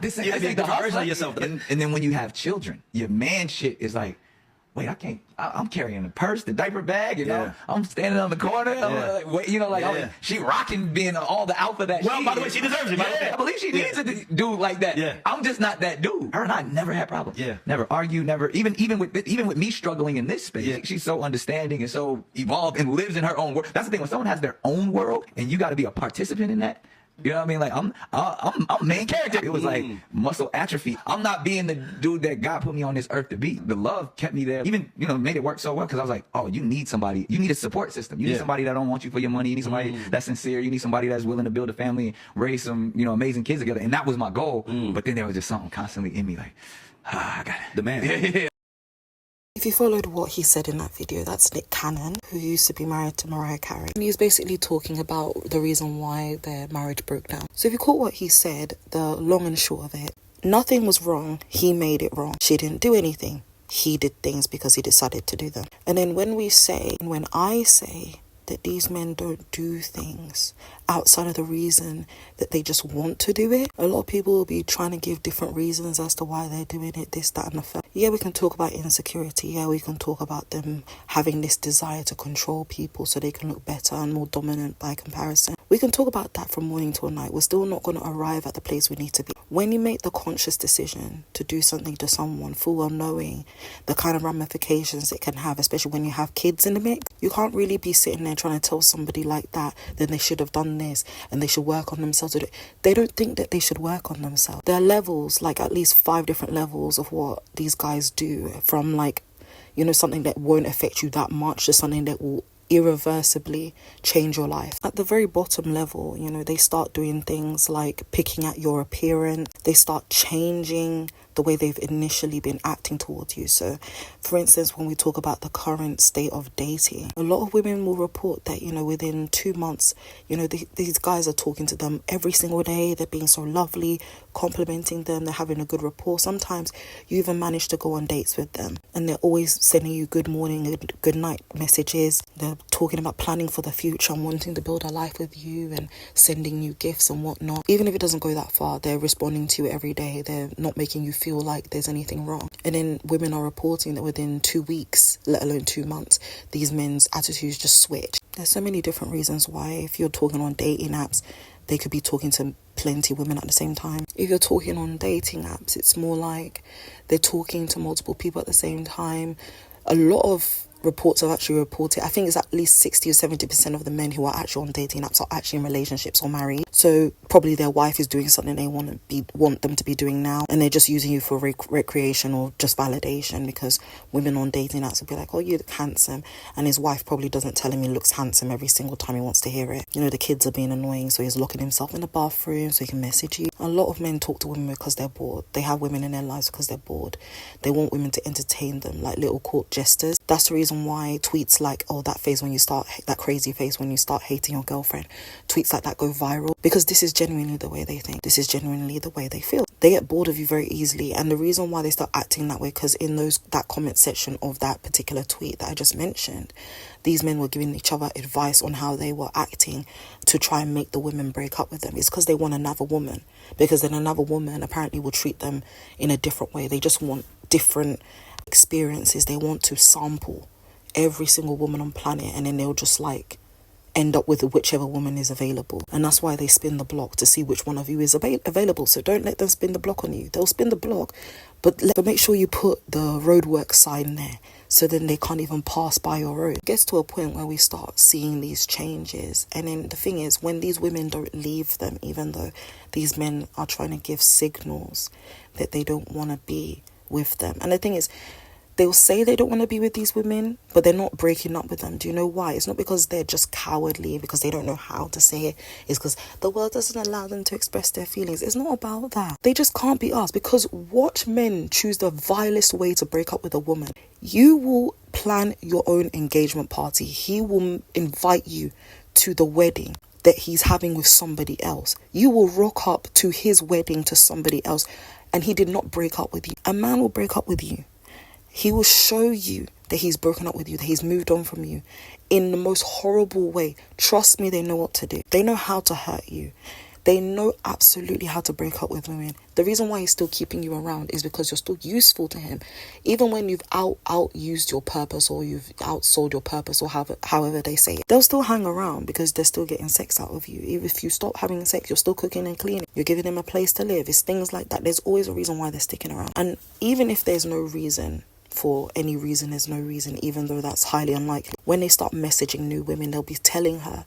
this ain't the version of yourself. And then when you have children, your man shit is like, wait, I'm carrying a purse, the diaper bag, you know, I'm standing on the corner, I'm like, you know, she rocking being all the alpha that well, by the way, she deserves it. I believe she needs a dude like that. I'm just not that dude. Her and I never had problems. Never argue, never, even with me struggling in this space, she's so understanding and so evolved and lives in her own world. That's the thing, when someone has their own world and you got to be a participant in that, you know what I mean? Like I'm main character. It was like muscle atrophy. I'm not being the dude that God put me on this earth to be. The love kept me there. Even, you know, made it work so well because I was like, oh, you need somebody. You need a support system. You need somebody that don't want you for your money. You need somebody that's sincere. You need somebody that's willing to build a family and raise some, you know, amazing kids together. And that was my goal. But then there was just something constantly in me like, I got it. The man. If you followed what he said in that video, that's Nick Cannon, who used to be married to Mariah Carey. And he was basically talking about the reason why their marriage broke down. So if you caught what he said, the long and short of it, nothing was wrong. He made it wrong. She didn't do anything. He did things because he decided to do them. And then when I say that these men don't do things outside of the reason that they just want to do it, a lot of people will be trying to give different reasons as to why they're doing it, this, that, and the third. Yeah, we can talk about insecurity. Yeah, we can talk about them having this desire to control people so they can look better and more dominant by comparison. We can talk about that from morning till night. We're still not going to arrive at the place we need to be. When you make the conscious decision to do something to someone, full well knowing the kind of ramifications it can have, especially when you have kids in the mix, you can't really be sitting there trying to tell somebody like that, then they should have done this and they should work on themselves. They don't think that they should work on themselves. There are levels, like at least 5 different levels of what these guys do, from like, you know, something that won't affect you that much to something that will irreversibly change your life. At the very bottom level, you know, they start doing things like picking at your appearance. They start changing the way they've initially been acting towards you. So, for instance, when we talk about the current state of dating, a lot of women will report that, you know, within 2 months, you know, these guys are talking to them every single day. They're being so lovely, complimenting them. They're having a good rapport. Sometimes you even manage to go on dates with them and they're always sending you good morning and good night messages. They're talking about planning for the future and wanting to build a life with you and sending you gifts and whatnot. Even if it doesn't go that far, they're responding to you every day. They're not making you feel like there's anything wrong. And then women are reporting that within 2 weeks, let alone 2 months, these men's attitudes just switch. There's so many different reasons why, if you're talking on dating apps, they could be talking to plenty of women at the same time. If you're talking on dating apps, it's more like they're talking to multiple people at the same time. A lot of reports have actually reported, I think it's at least 60 or 70% of the men who are actually on dating apps are actually in relationships or married. So probably their wife is doing something they want them to be doing now, and they're just using you for recreation or just validation, because women on dating apps will be like, oh, you look handsome, and his wife probably doesn't tell him he looks handsome every single time he wants to hear it. You know, the kids are being annoying, so he's locking himself in the bathroom so he can message you. A lot of men talk to women because they're bored. They have women in their lives because they're bored. They want women to entertain them like little court jesters. That's the reason reason why tweets like, oh, that crazy face when you start hating your girlfriend, tweets like that go viral, because this is genuinely the way they think. This is genuinely the way they feel. They get bored of you very easily. And the reason why they start acting that way, because in that comment section of that particular tweet that I just mentioned, these men were giving each other advice on how they were acting to try and make the women break up with them. It's because they want another woman, because then another woman apparently will treat them in a different way. They just want different experiences. They want to sample every single woman on planet, and then they'll just like end up with whichever woman is available. And that's why they spin the block, to see which one of you is available. So don't let them spin the block on you. They'll spin the block, but make sure you put the roadwork sign there, so then they can't even pass by your road. It gets to a point where we start seeing these changes. And then the thing is, when these women don't leave them, even though these men are trying to give signals that they don't want to be with them. And the thing is, they'll say they don't want to be with these women, but they're not breaking up with them. Do you know why? It's not because they're just cowardly, because they don't know how to say it. It's because the world doesn't allow them to express their feelings. It's not about that. They just can't be asked. Because watch men choose the vilest way to break up with a woman. You will plan your own engagement party. He will invite you to the wedding that he's having with somebody else. You will rock up to his wedding to somebody else, and he did not break up with you. A man will break up with you. He will show you that he's broken up with you, that he's moved on from you in the most horrible way. Trust me, they know what to do. They know how to hurt you. They know absolutely how to break up with women. The reason why he's still keeping you around is because you're still useful to him. Even when you've out-used your purpose, or you've outsold your purpose, or however they say it, they'll still hang around because they're still getting sex out of you. Even if you stop having sex, you're still cooking and cleaning. You're giving them a place to live. It's things like that. There's always a reason why they're sticking around. And even if there's no reason, for any reason, there's no reason, even though that's highly unlikely. When they start messaging new women, they'll be telling her,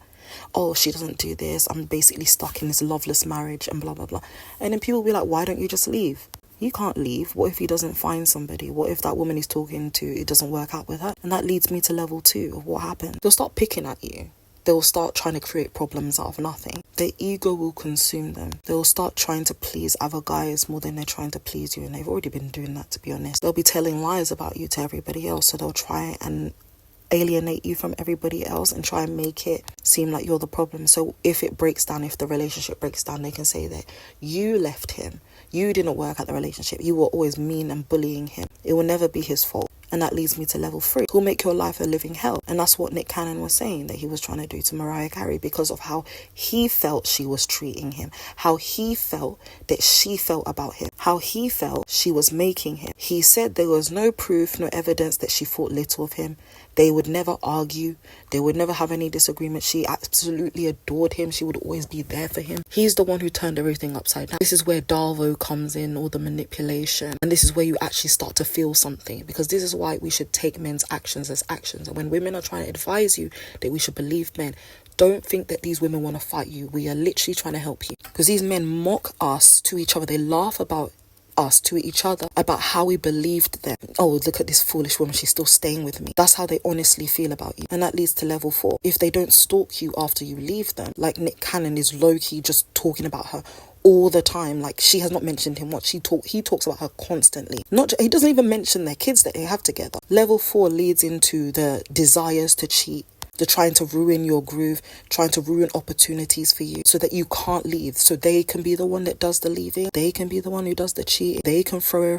oh, she doesn't do this, I'm basically stuck in this loveless marriage and blah, blah, blah. And then people will be like, why don't you just leave? You can't leave. What if he doesn't find somebody? What if that woman he's talking to, it doesn't work out with her? And that leads me to level 2 of what happens. They'll start picking at you. They'll start trying to create problems out of nothing. Their ego will consume them. They'll start trying to please other guys more than they're trying to please you. And they've already been doing that, to be honest. They'll be telling lies about you to everybody else. So they'll try and alienate you from everybody else and try and make it seem like you're the problem. So if it breaks down, if the relationship breaks down, they can say that you left him. You didn't work at the relationship. You were always mean and bullying him. It will never be his fault. And that leads me to level 3. Who'll make your life a living hell. And that's what Nick Cannon was saying that he was trying to do to Mariah Carey, because of how he felt she was treating him, how he felt that she felt about him, how he felt she was making him. He said there was no proof, no evidence that she thought little of him. They would never argue. They would never have any disagreement. She absolutely adored him. She would always be there for him. He's the one who turned everything upside down. This is where Darvo comes in, all the manipulation. And this is where you actually start to feel something, because this is why we should take men's actions as actions. And when women are trying to advise you that we should believe men, don't think that these women want to fight you. We are literally trying to help you. Because these men mock us to each other. They laugh about us to each other about how we believed them. Oh, look at this foolish woman, she's still staying with me. That's how they honestly feel about you. And that leads to level 4. If they don't stalk you after you leave them, like Nick Cannon is low-key just talking about her all the time, like she has not mentioned him. He talks about her constantly. He doesn't even mention their kids that they have together. Level 4 leads into the desires to cheat. They're trying to ruin your groove, trying to ruin opportunities for you so that you can't leave. So they can be the one that does the leaving. They can be the one who does the cheating. They can throw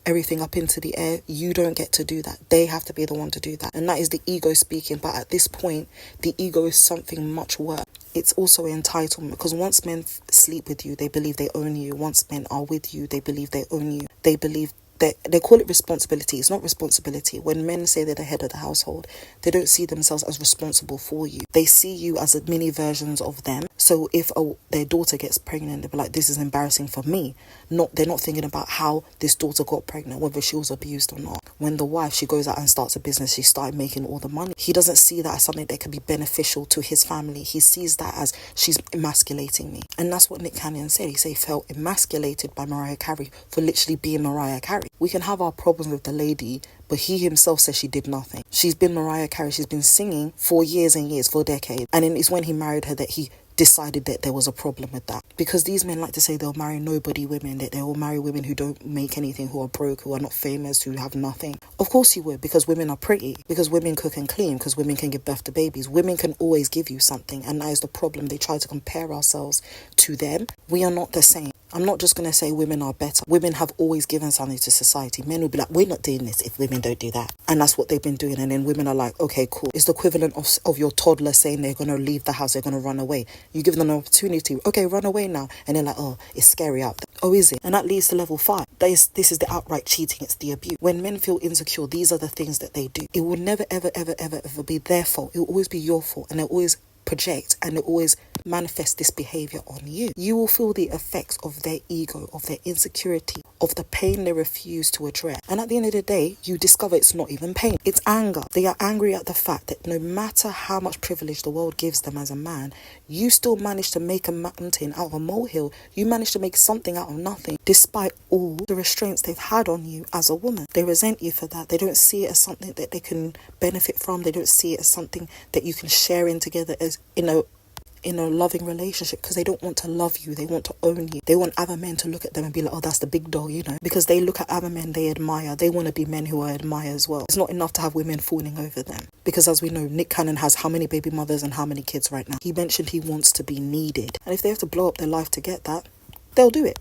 everything up into the air. You don't get to do that. They have to be the one to do that. And that is the ego speaking. But at this point, the ego is something much worse. It's also entitlement, because once men sleep with you, they believe they own you. Once men are with you, they believe they own you. They believe they call it responsibility. It's not responsibility. When men say they're the head of the household, they don't see themselves as responsible for you. They see you as mini versions of them. So if their daughter gets pregnant, they'll be like, this is embarrassing for me. They're not thinking about how this daughter got pregnant, whether she was abused or not. When the wife, she goes out and starts a business, she started making all the money. He doesn't see that as something that can be beneficial to his family. He sees that as, she's emasculating me. And that's what Nick Cannon said. He said he felt emasculated by Mariah Carey for literally being Mariah Carey. We can have our problems with the lady, but he himself says she did nothing. She's been Mariah Carey. She's been singing for years and years, for decades. And then it's when he married her that he decided that there was a problem with that. Because these men like to say they'll marry nobody women, that they will marry women who don't make anything, who are broke, who are not famous, who have nothing. Of course you would, because women are pretty, because women cook and clean, because women can give birth to babies. Women can always give you something, and that is the problem. They try to compare ourselves to them. We are not the same. I'm not just going to say women are better. Women have always given something to society. Men will be like, we're not doing this if women don't do that. And that's what they've been doing. And then women are like, okay, cool. It's the equivalent of your toddler saying they're going to leave the house, they're going to run away. You give them an opportunity. Okay, run away now. And they're like, oh, it's scary out there. Oh, is it? And that leads to level 5. This is the outright cheating. It's the abuse. When men feel insecure, these are the things that they do. It will never, ever, ever, ever, ever be their fault. It will always be your fault. And they'll always project and they always manifest this behavior on you. You will feel the effects of their ego, of their insecurity, of the pain they refuse to address. And at the end of the day, you discover it's not even pain, it's anger. They are angry at the fact that no matter how much privilege the world gives them as a man, you still manage to make a mountain out of a molehill. You manage to make something out of nothing, despite all the restraints they've had on you as a woman. They resent you for that. They don't see it as something that they can benefit from. They don't see it as something that you can share in together as in a loving relationship, because they don't want to love you. They want to own you. They want other men to look at them and be like, oh, that's the big dog, because they look at other men they admire. They want to be men who are admired as well. It's not enough to have women fawning over them, because as we know, Nick Cannon has how many baby mothers and how many kids right now. He mentioned he wants to be needed, and if they have to blow up their life to get that, they'll do it.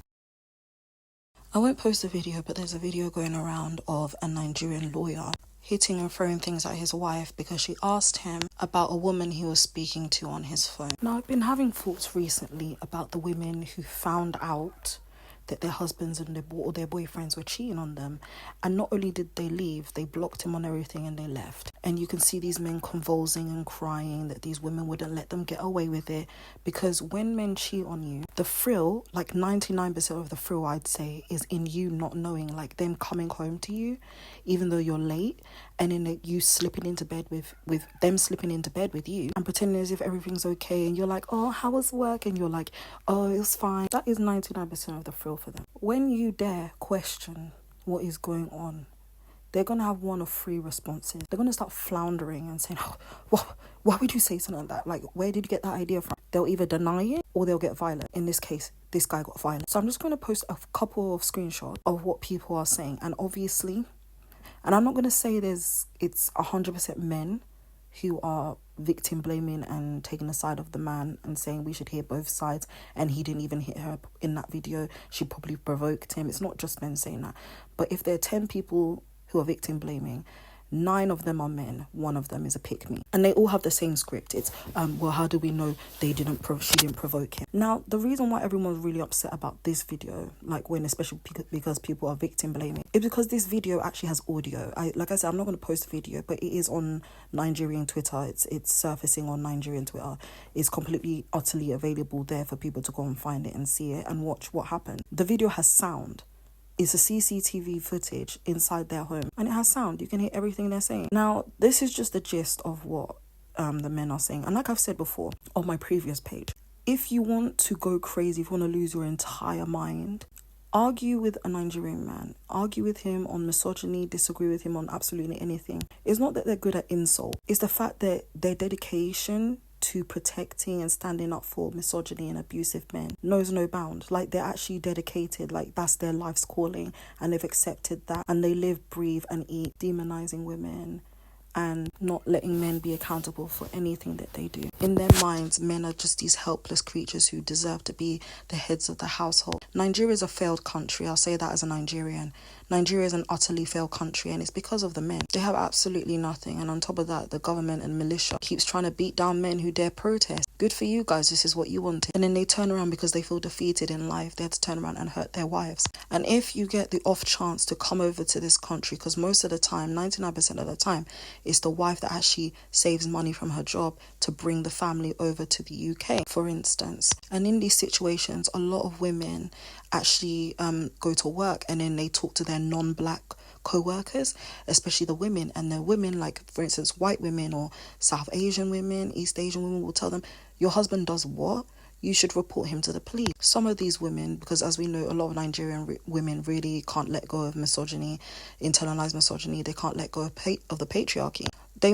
I won't post a video, but there's a video going around of a Nigerian lawyer hitting and throwing things at his wife because she asked him about a woman he was speaking to on his phone. Now, I've been having thoughts recently about the women who found out that their husbands and their boyfriends were cheating on them, and not only did they leave, they blocked him on everything and they left. And you can see these men convulsing and crying that these women wouldn't let them get away with it, because when men cheat on you, the thrill, like 99% of the thrill I'd say, is in you not knowing, like them coming home to you even though you're late, and then you slipping into bed with them slipping into bed with you and pretending as if everything's okay, and you're like, oh, how was work? And you're like, oh, it was fine. That is 99% of the thrill for them. When you dare question what is going on, they're going to have one of 3 responses. They're going to start floundering and saying, oh, why would you say something like that? Like, where did you get that idea from? They'll either deny it or they'll get violent. In this case, this guy got violent. So I'm just going to post a couple of screenshots of what people are saying. And obviously, and I'm not going to say it's 100% men who are victim blaming and taking the side of the man and saying we should hear both sides, and he didn't even hit her in that video. She probably provoked him. It's not just men saying that. But if there are 10 people who are victim blaming, 9 of them are men, 1 of them is a pick-me, and they all have the same script. It's well, how do we know she didn't provoke him? Now, the reason why everyone's really upset about this video, like when especially because people are victim blaming, is because this video actually has audio. Like I said, I'm not going to post a video, but it is on Nigerian Twitter. It's surfacing on Nigerian Twitter. It's completely utterly available there for people to go and find it and see it and watch what happened. The video has sound. It's a CCTV footage inside their home, and it has sound. You can hear everything they're saying. Now, this is just the gist of what the men are saying. And like I've said before on my previous page, if you want to go crazy, if you want to lose your entire mind, argue with a Nigerian man. Argue with him on misogyny, disagree with him on absolutely anything. It's not that they're good at insult. It's the fact that their dedication to protecting and standing up for misogyny and abusive men knows no bounds. Like, they're actually dedicated, like that's their life's calling, and they've accepted that, and they live, breathe and eat demonizing women and not letting men be accountable for anything that they do. In their minds, men are just these helpless creatures who deserve to be the heads of the household. Nigeria is a failed country. I'll say that as a Nigerian. Nigeria is an utterly failed country, and it's because of the men. They have absolutely nothing, and on top of that, the government and militia keeps trying to beat down men who dare protest. Good for you guys, this is what you wanted. And then they turn around because they feel defeated in life. They have to turn around and hurt their wives. And if you get the off chance to come over to this country, because most of the time, 99% of the time, it's the wife that actually saves money from her job to bring the family over to the UK, for instance. And in these situations, a lot of women actually go to work and then they talk to their non-black co-workers, especially the women, and the women, like for instance white women or South Asian women, East Asian women, will tell them, your husband does what? You should report him to the police. Some of these women, because as we know, a lot of Nigerian women really can't let go of misogyny, internalized misogyny. They can't let go of the patriarchy.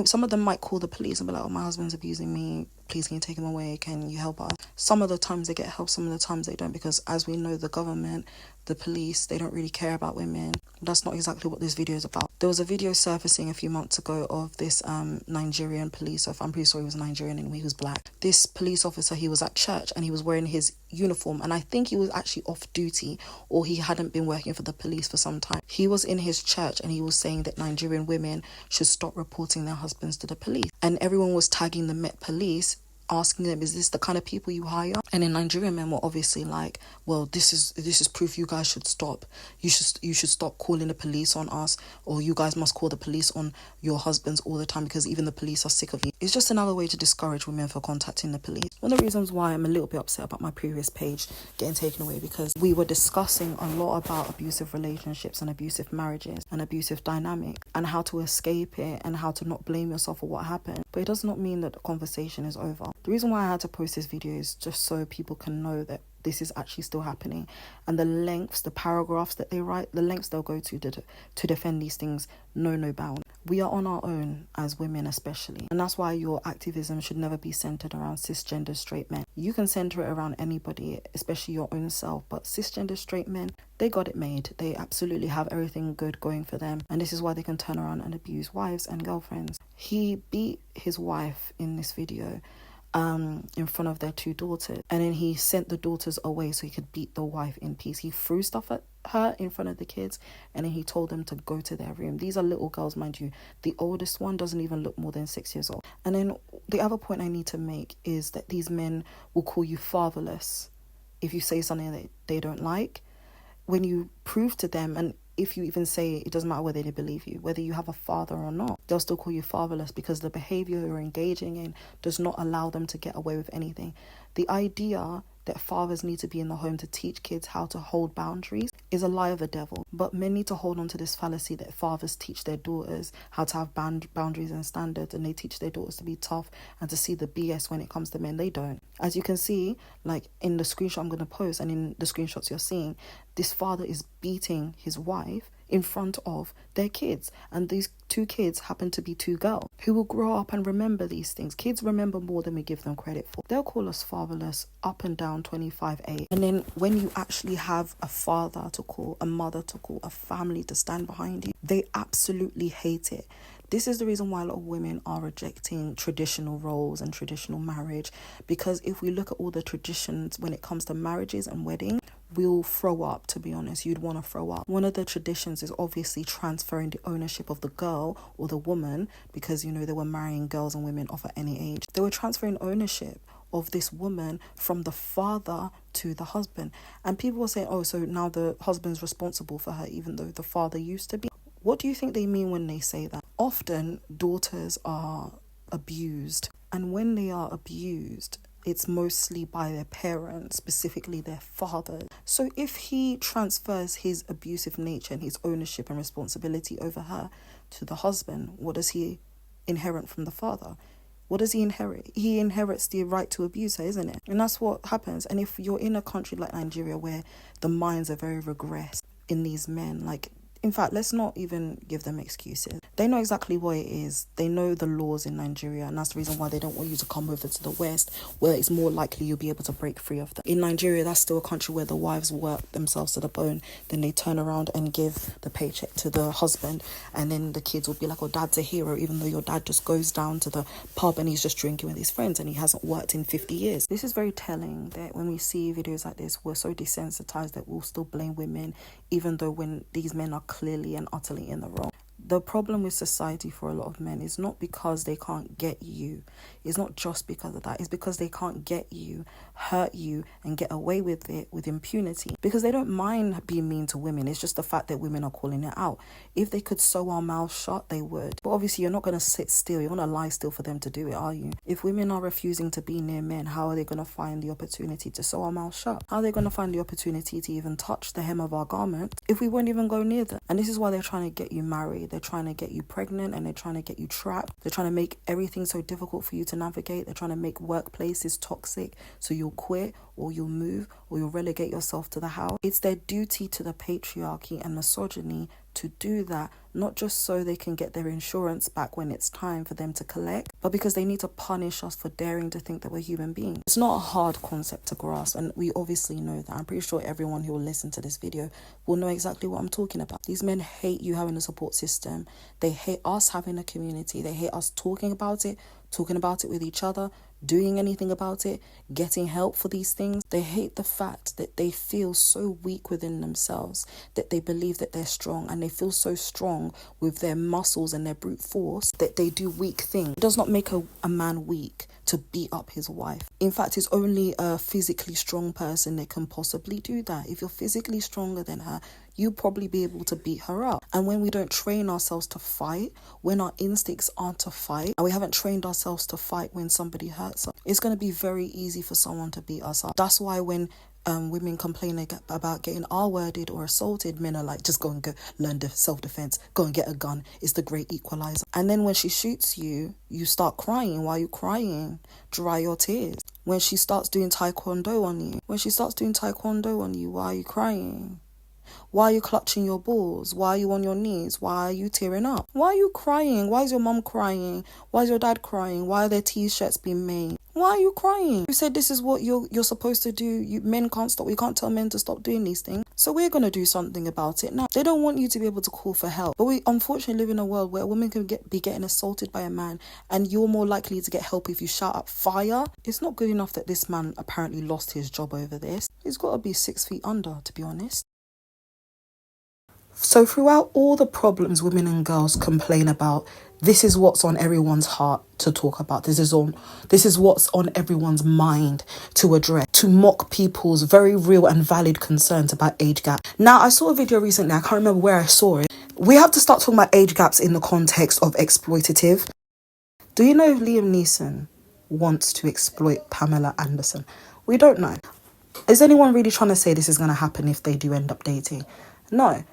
Some of them might call the police and be like, oh, my husband's abusing me, please can you take him away, can you help us? Some of the times they get help, some of the times they don't, because as we know, the government, the police, they don't really care about women. That's not exactly what this video is about. There was a video surfacing a few months ago of this Nigerian police officer. I'm pretty sure he was Nigerian and he was black. This police officer, he was at church and he was wearing his uniform, and I think he was actually off duty, or he hadn't been working for the police for some time. He was in his church and he was saying that Nigerian women should stop reporting their husbands to the police, and everyone was tagging the Met Police, asking them, is this the kind of people you hire? And then Nigerian men were obviously like, well, this is proof you guys should stop. You should stop calling the police on us, or you guys must call the police on your husbands all the time because even the police are sick of you. It's just another way to discourage women for contacting the police. One of the reasons why I'm a little bit upset about my previous page getting taken away, because we were discussing a lot about abusive relationships and abusive marriages and abusive dynamic and how to escape it and how to not blame yourself for what happened. But it does not mean that the conversation is over. The reason why I had to post this video is just so people can know that this is actually still happening, and the lengths, the paragraphs that they write, the lengths they'll go to defend these things, no bound. We are on our own as women especially, and that's why your activism should never be centered around cisgender straight men. You can center it around anybody, especially your own self, but cisgender straight men, they got it made. They absolutely have everything good going for them, and this is why they can turn around and abuse wives and girlfriends. He beat his wife in this video in front of their 2 daughters, and then he sent the daughters away so he could beat the wife in peace. He threw stuff at her in front of the kids, and then he told them to go to their room. These are little girls, mind you. The oldest one doesn't even look more than 6 years old. And then the other point I need to make is that these men will call you fatherless if you say something that they don't like. When you prove to them, and if you even say, it doesn't matter whether they believe you, whether you have a father or not, they'll still call you fatherless because the behavior you're engaging in does not allow them to get away with anything. The idea that fathers need to be in the home to teach kids how to hold boundaries is a lie of the devil. But men need to hold on to this fallacy that fathers teach their daughters how to have boundaries and standards, and they teach their daughters to be tough and to see the BS when it comes to men. They don't. As you can see, like in the screenshot I'm going to post and in the screenshots you're seeing, this father is beating his wife in front of their kids, and these 2 kids happen to be 2 girls who will grow up and remember these things. Kids remember more than we give them credit for. They'll call us fatherless up and down 25/8, and then when you actually have a father to call, a mother to call, a family to stand behind you, they absolutely hate it. This is the reason why a lot of women are rejecting traditional roles and traditional marriage, because if we look at all the traditions when it comes to marriages and weddings, we'll throw up, to be honest. You'd want to throw up. One of the traditions is obviously transferring the ownership of the girl or the woman, because, you know, they were marrying girls and women off at any age. They were transferring ownership of this woman from the father to the husband. And people were saying, oh, so now the husband's responsible for her, even though the father used to be. What do you think they mean when they say that? Often daughters are abused, and when they are abused, it's mostly by their parents, specifically their father. So if he transfers his abusive nature and his ownership and responsibility over her to the husband, what does he inherit from the father? What does he inherit? He inherits the right to abuse her, isn't it? And that's what happens. And if you're in a country like Nigeria where the minds are very regressed in these men, like, in fact, let's not even give them excuses. They know exactly what it is. They know the laws in Nigeria, and that's the reason why they don't want you to come over to the West, where it's more likely you'll be able to break free of them. In Nigeria, that's still a country where the wives work themselves to the bone, then they turn around and give the paycheck to the husband, and then the kids will be like, oh, dad's a hero, even though your dad just goes down to the pub and he's just drinking with his friends and he hasn't worked in 50 years. This is very telling that when we see videos like this, we're so desensitized that we'll still blame women, even though when these men are clearly and utterly in the wrong. The problem with society for a lot of men is not because they can't get you. It's not just because of that. It's because they can't get you, hurt you, and get away with it with impunity. Because they don't mind being mean to women. It's just the fact that women are calling it out. If they could sew our mouths shut, they would. But obviously, you're not going to sit still. You're going to lie still for them to do it, are you? If women are refusing to be near men, how are they going to find the opportunity to sew our mouths shut? How are they going to find the opportunity to even touch the hem of our garment if we won't even go near them? And this is why they're trying to get you married. They're trying to get you pregnant, and they're trying to get you trapped. They're trying to make everything so difficult for you to navigate. They're trying to make workplaces toxic so you'll quit or you'll move or you'll relegate yourself to the house. It's their duty to the patriarchy and misogyny to do that, not just so they can get their insurance back when it's time for them to collect, but because they need to punish us for daring to think that we're human beings. It's not a hard concept to grasp, and we obviously know that. I'm pretty sure everyone who will listen to this video will know exactly what I'm talking about. These men hate you having a support system. They hate us having a community. They hate us talking about it with each other, doing anything about it, getting help for these things. They hate the fact that they feel so weak within themselves, that they believe that they're strong, and they feel so strong with their muscles and their brute force that they do weak things. It does not make a man weak to beat up his wife. In fact, it's only a physically strong person that can possibly do that. If you're physically stronger than her, you'll probably be able to beat her up. And when we don't train ourselves to fight, when our instincts aren't to fight, and we haven't trained ourselves to fight when somebody hurts us, it's going to be very easy for someone to beat us up. That's why when women complain about getting R-worded or assaulted, men are like, just go and learn self-defense, go and get a gun. It's the great equalizer. And then when she shoots you, you start crying. Why are you crying? Dry your tears. When she starts doing taekwondo on you, why are you crying? Why are you clutching your balls? Why are you on your knees? Why are you tearing up? Why are you crying? Why is your mum crying? Why is your dad crying? Why are there t-shirts being made? Why are you crying? You said this is what you're supposed to do. Men can't stop. We can't tell men to stop doing these things. So we're going to do something about it now. They don't want you to be able to call for help. But we unfortunately live in a world where a woman can be getting assaulted by a man, and you're more likely to get help if you shout out fire. It's not good enough that this man apparently lost his job over this. He's got to be 6 feet under, to be honest. So throughout all the problems women and girls complain about, this is what's on everyone's heart to talk about. This is what's on everyone's mind to address, to mock people's very real and valid concerns about age gap. Now, I saw a video recently, I can't remember where I saw it. We have to start talking about age gaps in the context of exploitative. Do you know if Liam Neeson wants to exploit Pamela Anderson? We don't know. Is anyone really trying to say this is going to happen if they do end up dating? No.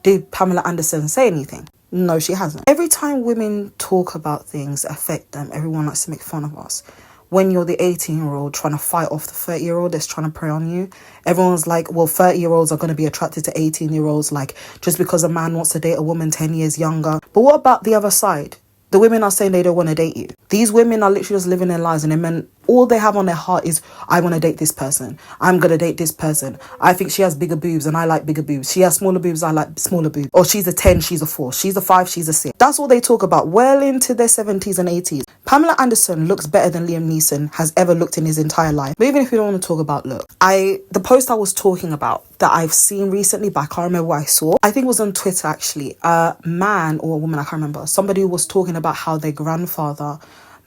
Did Pamela Anderson say anything? No, she hasn't. Every time women talk about things that affect them, everyone likes to make fun of us. When you're the 18-year-old trying to fight off the 30-year-old that's trying to prey on you, everyone's like, well, 30-year-olds are going to be attracted to 18-year-olds, like, just because a man wants to date a woman 10 years younger. But what about the other side? The women are saying they don't want to date you. These women are literally just living their lives, and men, all they have on their heart is, I want to date this person. I'm going to date this person. I think she has bigger boobs and I like bigger boobs. She has smaller boobs, I like smaller boobs. Or she's a 10, she's a 4. She's a 5, she's a 6. That's all they talk about well into their 70s and 80s. Pamela Anderson looks better than Liam Neeson has ever looked in his entire life. But even if you don't want to talk about look, the post I was talking about that I've seen recently, but I can't remember what I saw. I think it was on Twitter actually. A man or a woman, I can't remember. Somebody was talking about how their grandfather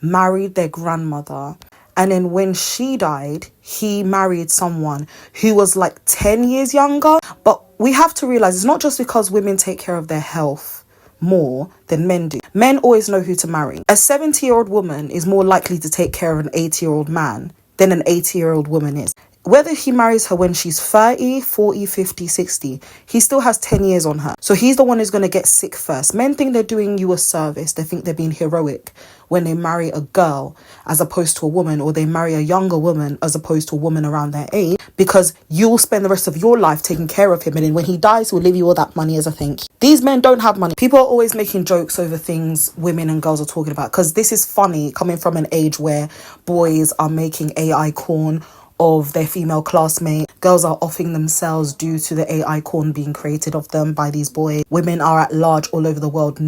married their grandmother, and then when she died, he married someone who was like 10 years younger. But we have to realize it's not just because women take care of their health more than men do. Men always know who to marry. A 70-year-old woman is more likely to take care of an 80-year-old man than an 80-year-old woman is. Whether he marries her when she's 30, 40, 50, 60, he still has 10 years on her. So he's the one who's going to get sick first. Men think they're doing you a service. They think they're being heroic when they marry a girl as opposed to a woman, or they marry a younger woman as opposed to a woman around their age, because you'll spend the rest of your life taking care of him, and then when he dies, he'll leave you all that money as a thank you. These men don't have money. People are always making jokes over things women and girls are talking about, because this is funny coming from an age where boys are making AI corn of their female classmate. Girls are offing themselves due to the AI corn being created of them by these boys. Women are at large all over the world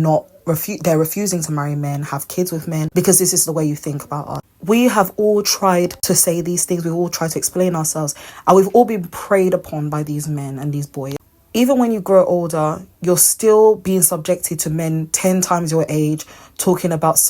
they're refusing to marry men, have kids with men, because this is the way you think about us. We have all tried to say these things. We've all tried to explain ourselves, and we've all been preyed upon by these men and these boys. Even when you grow older, you're still being subjected to men 10 times your age talking about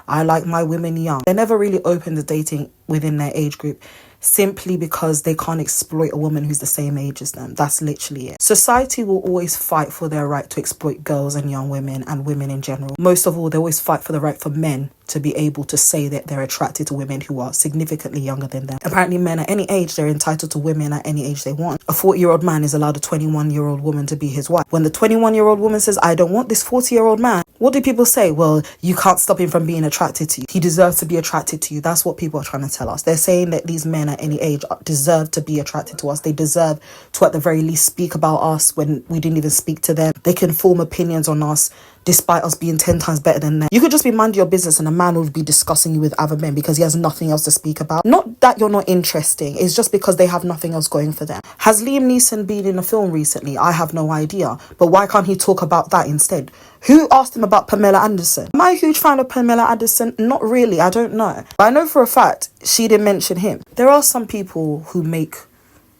I like my women young. They're never really open to dating within their age group, simply because they can't exploit a woman who's the same age as them. That's literally it. Society will always fight for their right to exploit girls and young women and women in general. Most of all, they always fight for the right for men to be able to say that they're attracted to women who are significantly younger than them. Apparently, men at any age, they're entitled to women at any age they want. A 40-year-old man is allowed a 21-year-old woman to be his wife. When the 21-year-old woman says, I don't want this 40-year-old man, what do people say? Well, you can't stop him from being attracted to you. He deserves to be attracted to you. That's what people are trying to tell us. They're saying that these men at any age deserve to be attracted to us. They deserve to at the very least speak about us when we didn't even speak to them. They can form opinions on us despite us being 10 times better than them. You could just be minding your business and a man would be discussing you with other men because he has nothing else to speak about. Not that you're not interesting, it's just because they have nothing else going for them. Has Liam Neeson been in a film recently? I have no idea. But why can't he talk about that instead? Who asked him about Pamela Anderson? Am I a huge fan of Pamela Anderson? Not really, I don't know. But I know for a fact she didn't mention him. There are some people who make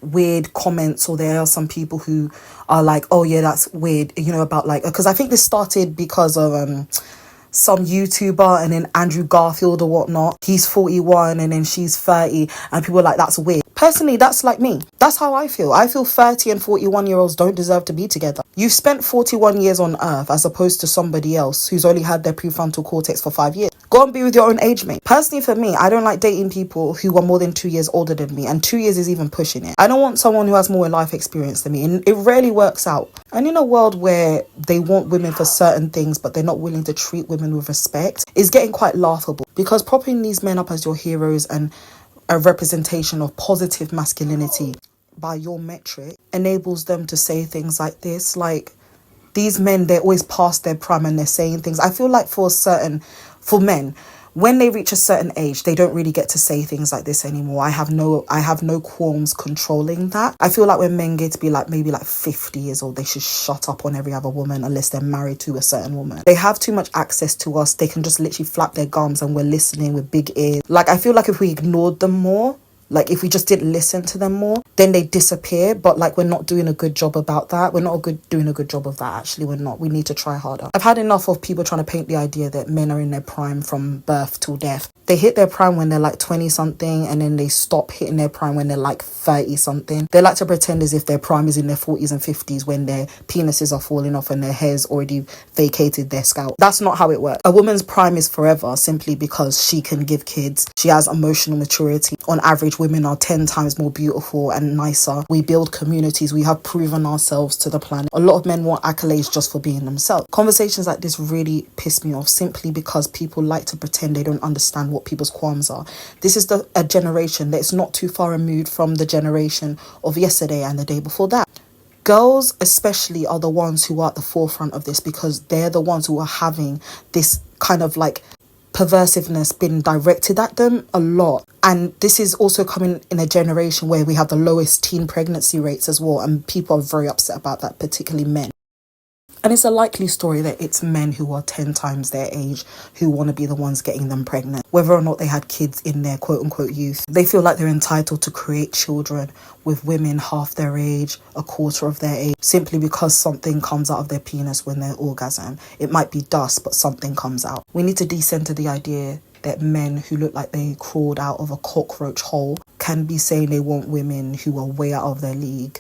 weird comments, or there are some people who are like, oh yeah, that's weird, you know, about like, because I think this started because of some YouTuber and then Andrew Garfield or whatnot. He's 41 and then she's 30 and people are like, that's weird. Personally, that's like me. That's how I feel. I feel 30 and 41-year-olds don't deserve to be together. You've spent 41 years on earth as opposed to somebody else who's only had their prefrontal cortex for 5 years. Go and be with your own age mate. Personally, for me, I don't like dating people who are more than 2 years older than me, and 2 years is even pushing it. I don't want someone who has more life experience than me, and it rarely works out. And in a world where they want women for certain things but they're not willing to treat women with respect, is getting quite laughable, because propping these men up as your heroes and a representation of positive masculinity by your metric enables them to say things like this. Like, these men, they're always past their prime and they're saying things. I feel like for men, when they reach a certain age, they don't really get to say things like this anymore. I have no qualms controlling that. I feel like when men get to be like maybe like 50 years old, they should shut up on every other woman unless they're married to a certain woman. They have too much access to us. They can just literally flap their gums and we're listening with big ears. Like, I feel like if we ignored them more, like if we just didn't listen to them more, then they disappear. But like, we're not doing a good job about that. We're not doing a good job of that. Actually, we're not. We need to try harder. I've had enough of people trying to paint the idea that men are in their prime from birth till death. They hit their prime when they're like 20 something and then they stop hitting their prime when they're like 30 something. They like to pretend as if their prime is in their 40s and 50s when their penises are falling off and their hair's already vacated their scalp. That's not how it works. A woman's prime is forever simply because she can give kids. She has emotional maturity. On average, women are 10 times more beautiful and nicer. We build communities. We have proven ourselves to the planet. A lot of men want accolades just for being themselves. Conversations like this really piss me off simply because people like to pretend they don't understand what people's qualms are. This is a generation that's not too far removed from the generation of yesterday and the day before that. Girls especially are the ones who are at the forefront of this because they're the ones who are having this kind of like perversiveness being directed at them a lot. And this is also coming in a generation where we have the lowest teen pregnancy rates as well, and people are very upset about that, particularly men. And it's a likely story that it's men who are 10 times their age who want to be the ones getting them pregnant. Whether or not they had kids in their quote-unquote youth, they feel like they're entitled to create children with women half their age, a quarter of their age, simply because something comes out of their penis when they orgasm. It might be dust, but something comes out. We need to decenter the idea that men who look like they crawled out of a cockroach hole can be saying they want women who are way out of their league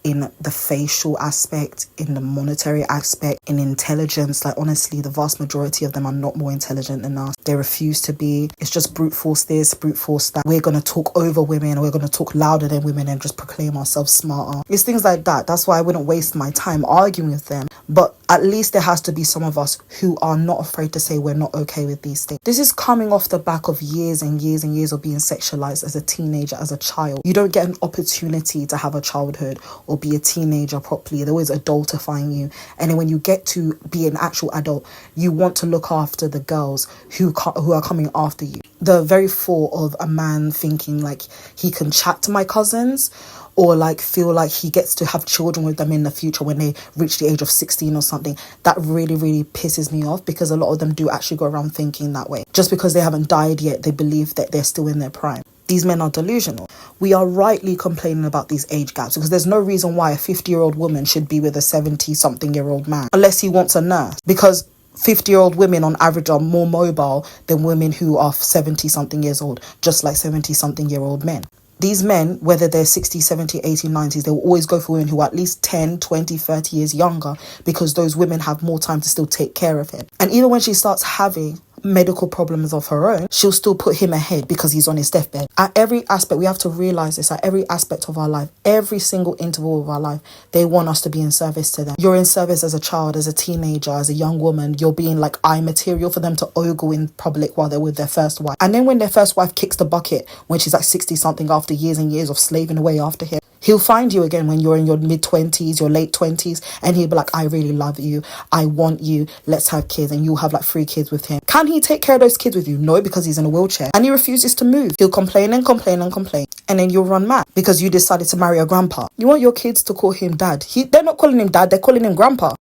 in the facial aspect, in the monetary aspect, in intelligence. Like, honestly, the vast majority of them are not more intelligent than us. They refuse to be. It's just brute force this, brute force that. We're going to talk over women, or we're going to talk louder than women and just proclaim ourselves smarter. It's things like that. That's why I wouldn't waste my time arguing with them. But at least there has to be some of us who are not afraid to say we're not okay with these things. This is coming off the back of years and years and years of being sexualized as a teenager, as a child. You don't get an opportunity to have a childhood or be a teenager properly. They're always adultifying you. And then when you get to be an actual adult, you want to look after the girls who are coming after you. The very thought of a man thinking like he can chat to my cousins or like feel like he gets to have children with them in the future when they reach the age of 16 or something, that really, really pisses me off, because a lot of them do actually go around thinking that way. Just because they haven't died yet, they believe that they're still in their prime. These men are delusional. We are rightly complaining about these age gaps because there's no reason why a 50-year-old woman should be with a 70-something-year-old man unless he wants a nurse, because 50-year-old women on average are more mobile than women who are 70-something years old, just like 70-something-year-old men. These men, whether they're 60, 70, 80, 90s, they will always go for women who are at least 10, 20, 30 years younger, because those women have more time to still take care of him. And even when she starts having medical problems of her own, she'll still put him ahead because he's on his deathbed. At every aspect, we have to realize this, at every aspect of our life, every single interval of our life, they want us to be in service to them. You're in service as a child, as a teenager, as a young woman. You're being like eye material for them to ogle in public while they're with their first wife. And then when their first wife kicks the bucket, when she's like 60 something after years and years of slaving away after him, he'll find you again when you're in your mid-20s, your late 20s, and he'll be like, I really love you. I want you. Let's have kids. And you'll have like 3 kids with him. Can he take care of those kids with you? No, because he's in a wheelchair and he refuses to move. He'll complain and complain and complain. And then you'll run mad because you decided to marry a grandpa. You want your kids to call him dad. They're not calling him dad. They're calling him grandpa.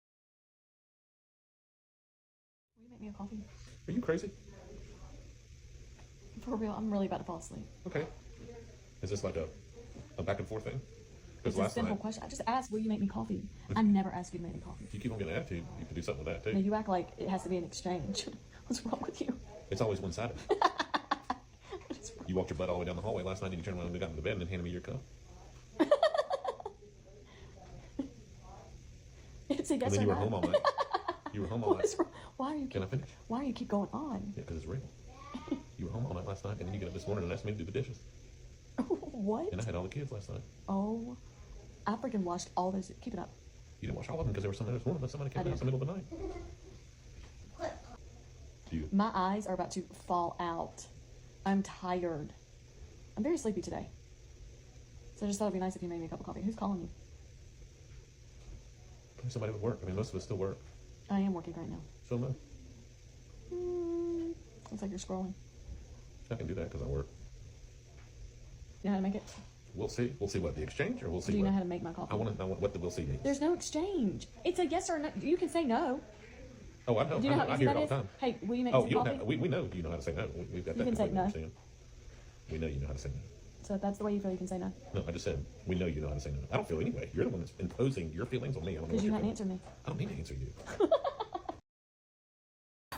Will you make me a coffee? Are you crazy? For real, I'm really about to fall asleep. Okay. Is this like a back and forth thing? It's a simple question. I just asked, will you make me coffee? I never asked you to make me coffee. If you keep on getting an attitude, you can do something with that No, too. you act like it has to be an exchange. What's wrong with you? It's always one-sided. You walked your butt all the way down the hallway last night and you turned around and got into bed and then handed me your cup. It's a yes And then or you were no. home all night. You were home all night. What's wrong? Why are you Can I finish? Why do you keep going on? Yeah, because it's real. You were home all night last night and then you get up this morning and asked me to do the dishes. What? And I had all the kids last night. Oh, I freaking watched all those. Keep it up. You didn't watch all of them because there was somebody one of them. Somebody came I in the did. middle of the night. Do you? My eyes are about to fall out. I'm tired. I'm very sleepy today. So I just thought it'd be nice if you made me a cup of coffee. Who's calling you? Probably somebody would work. I mean, most of us still work. I am working right now. So no, Looks like you're scrolling. I can do that because I work. You know how to make it? We'll see. We'll see what the exchange, or we'll see Do you what. know how to make my coffee? I want to know what the we'll see means. There's no exchange. It's a yes or no. You can say no. Oh, I know. Do you know I how easy hear it that all is? the time. Hey, will you make Oh, some you don't coffee? have, we know you know how to say no. We've got You that can say completely no. understand. We know you know how to say no. So that's the way you feel you can say no? No, I just said we know you know how to say no. I don't feel anyway. You're the one that's imposing your feelings on me. I don't know Because what you you're hadn't feeling. answered me. I don't need to answer you.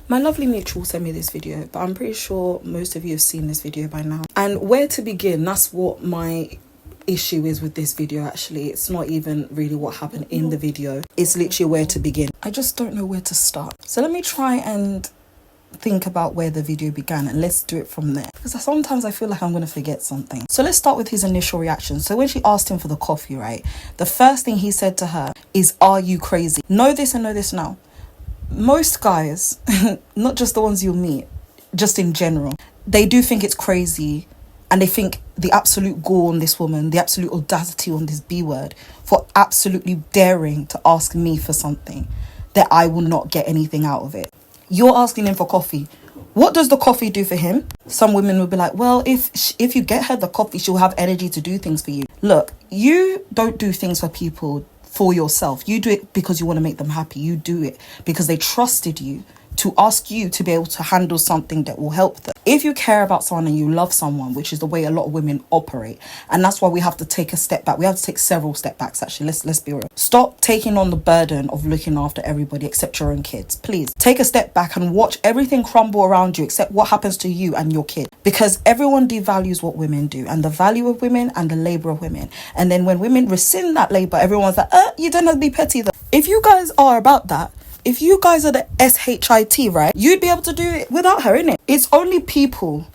My lovely mutual sent me this video, but I'm pretty sure most of you have seen this video by now. And where to begin, that's what my issue is with this video. Actually, it's not even really what happened in the video. It's literally where to begin. I just don't know where to start. So let me try and think about where the video began and let's do it from there, because sometimes I feel like I'm going to forget something. So let's start with his initial reaction. So when she asked him for the coffee, right, the first thing he said to her is, are you crazy? Know this and know this now. Most guys, not just the ones you'll meet, just in general, they do think it's crazy, and they think the absolute gall on this woman, the absolute audacity on this B word, for absolutely daring to ask me for something that I will not get anything out of it. You're asking him for coffee. What does the coffee do for him? Some women will be like, well, if you get her the coffee, she'll have energy to do things for you. Look, you don't do things for people for yourself. You do it because you want to make them happy. You do it because they trusted you to ask you to be able to handle something that will help them. If you care about someone and you love someone, which is the way a lot of women operate, and that's why we have to take a step back. We have to take several step backs, actually. Let's be real. Stop taking on the burden of looking after everybody except your own kids. Please take a step back and watch everything crumble around you except what happens to you and your kid, because everyone devalues what women do and the value of women and the labor of women. And then when women rescind that labor, everyone's like, you don't have to be petty though. If you guys are about that, if you guys are the SHIT, right, you'd be able to do it without her, innit? It's only people,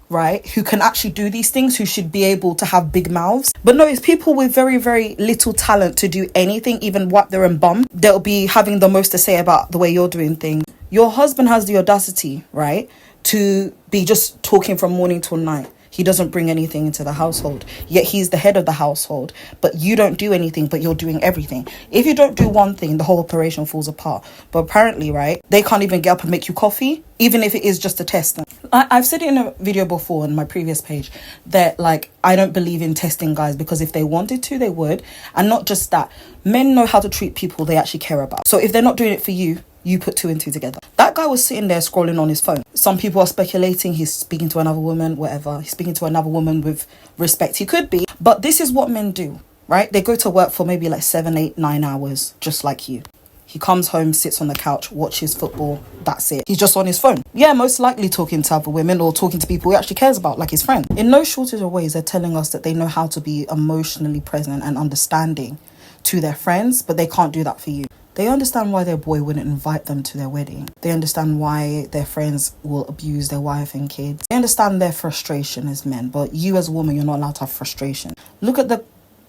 right, who can actually do these things who should be able to have big mouths. But no, it's people with very, very little talent to do anything, even wipe their own bum. They'll be having the most to say about the way you're doing things. Your husband has the audacity, right, to be just talking from morning till night. He doesn't bring anything into the household, yet he's the head of the household, but you don't do anything, but you're doing everything. If you don't do one thing, the whole operation falls apart. But apparently, right, they can't even get up and make you coffee, even if it is just a test. I've said it in a video before on my previous page that, like, I don't believe in testing guys, because if they wanted to, they would. And not just that, men know how to treat people they actually care about. So if they're not doing it for you, you put 2 and 2 together. That guy was sitting there scrolling on his phone. Some people are speculating he's speaking to another woman, whatever. He's speaking to another woman with respect. He could be. But this is what men do, right? They go to work for maybe like 7, 8, 9 hours, just like you. He comes home, sits on the couch, watches football. That's it. He's just on his phone. Yeah, most likely talking to other women or talking to people he actually cares about, like his friend. In no shortage of ways, they're telling us that they know how to be emotionally present and understanding to their friends, but they can't do that for you. They understand why their boy wouldn't invite them to their wedding. They understand why their friends will abuse their wife and kids. They understand their frustration as men, but you as a woman, you're not allowed to have frustration. Look at the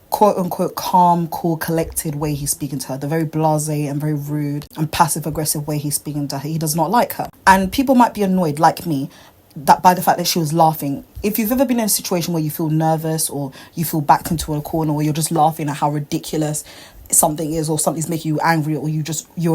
quote-unquote calm, cool, collected way he's speaking to her, the very blasé and very rude and passive-aggressive way he's speaking to her. He does not like her. And people might be annoyed, like me, that by the fact that she was laughing. If you've ever been in a situation where you feel nervous or you feel backed into a corner or you're just laughing at how ridiculous something is, or something's making you angry, or you're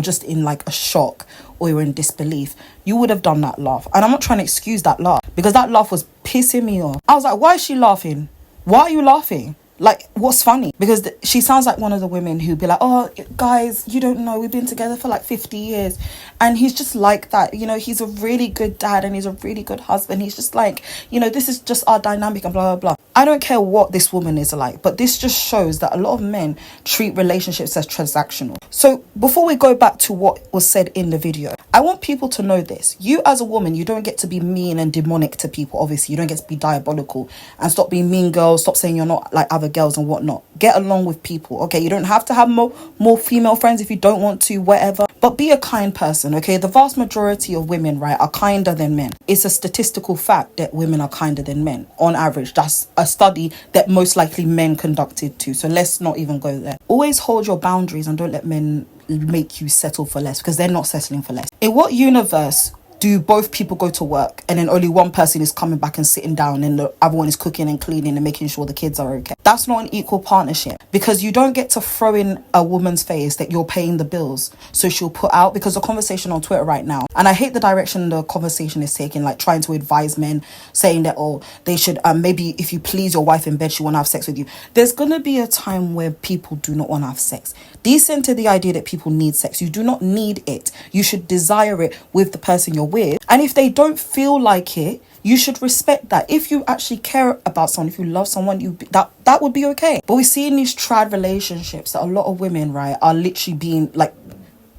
just in like a shock, or you're in disbelief, you would have done that laugh. And I'm not trying to excuse that laugh, because that laugh was pissing me off. I was like, why is she laughing? Why are you laughing? Like, what's funny? Because she sounds like one of the women who'd be like, oh, guys, you don't know, we've been together for like 50 years. And he's just like that. You know, he's a really good dad and he's a really good husband. He's just like, you know, this is just our dynamic and blah, blah, blah. I don't care what this woman is like, but this just shows that a lot of men treat relationships as transactional. So before we go back to what was said in the video, I want people to know this. You as a woman, you don't get to be mean and demonic to people, obviously. You don't get to be diabolical, and stop being mean girls. Stop saying you're not like other girls and whatnot. Get along with people, okay? You don't have to have more female friends if you don't want to, whatever. But be a kind person, okay? The vast majority of women, right, are kinder than men. It's a statistical fact that women are kinder than men, on average. That's a study that most likely men conducted too. So let's not even go there. Always hold your boundaries and don't let men make you settle for less, because they're not settling for less. In what universe do both people go to work and then only one person is coming back and sitting down and the other one is cooking and cleaning and making sure the kids are okay? That's not an equal partnership, because you don't get to throw in a woman's face that you're paying the bills so she'll put out. Because the conversation on Twitter right now, and I hate the direction the conversation is taking, like trying to advise men, saying that, oh, they should maybe if you please your wife in bed, she won't have sex with you. There's gonna be a time where people do not want to have sex. Descend to the idea that people need sex. You do not need it. You should desire it with the person you're with. And if they don't feel like it, you should respect that. If you actually care about someone, if you love someone, that would be okay. But we see in these trad relationships that a lot of women, right, are literally being like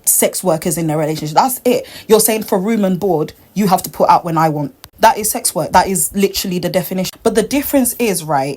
sex workers in their relationship. That's it. You're saying for room and board, you have to put out when I want. That is sex work. That is literally the definition. But the difference is, right,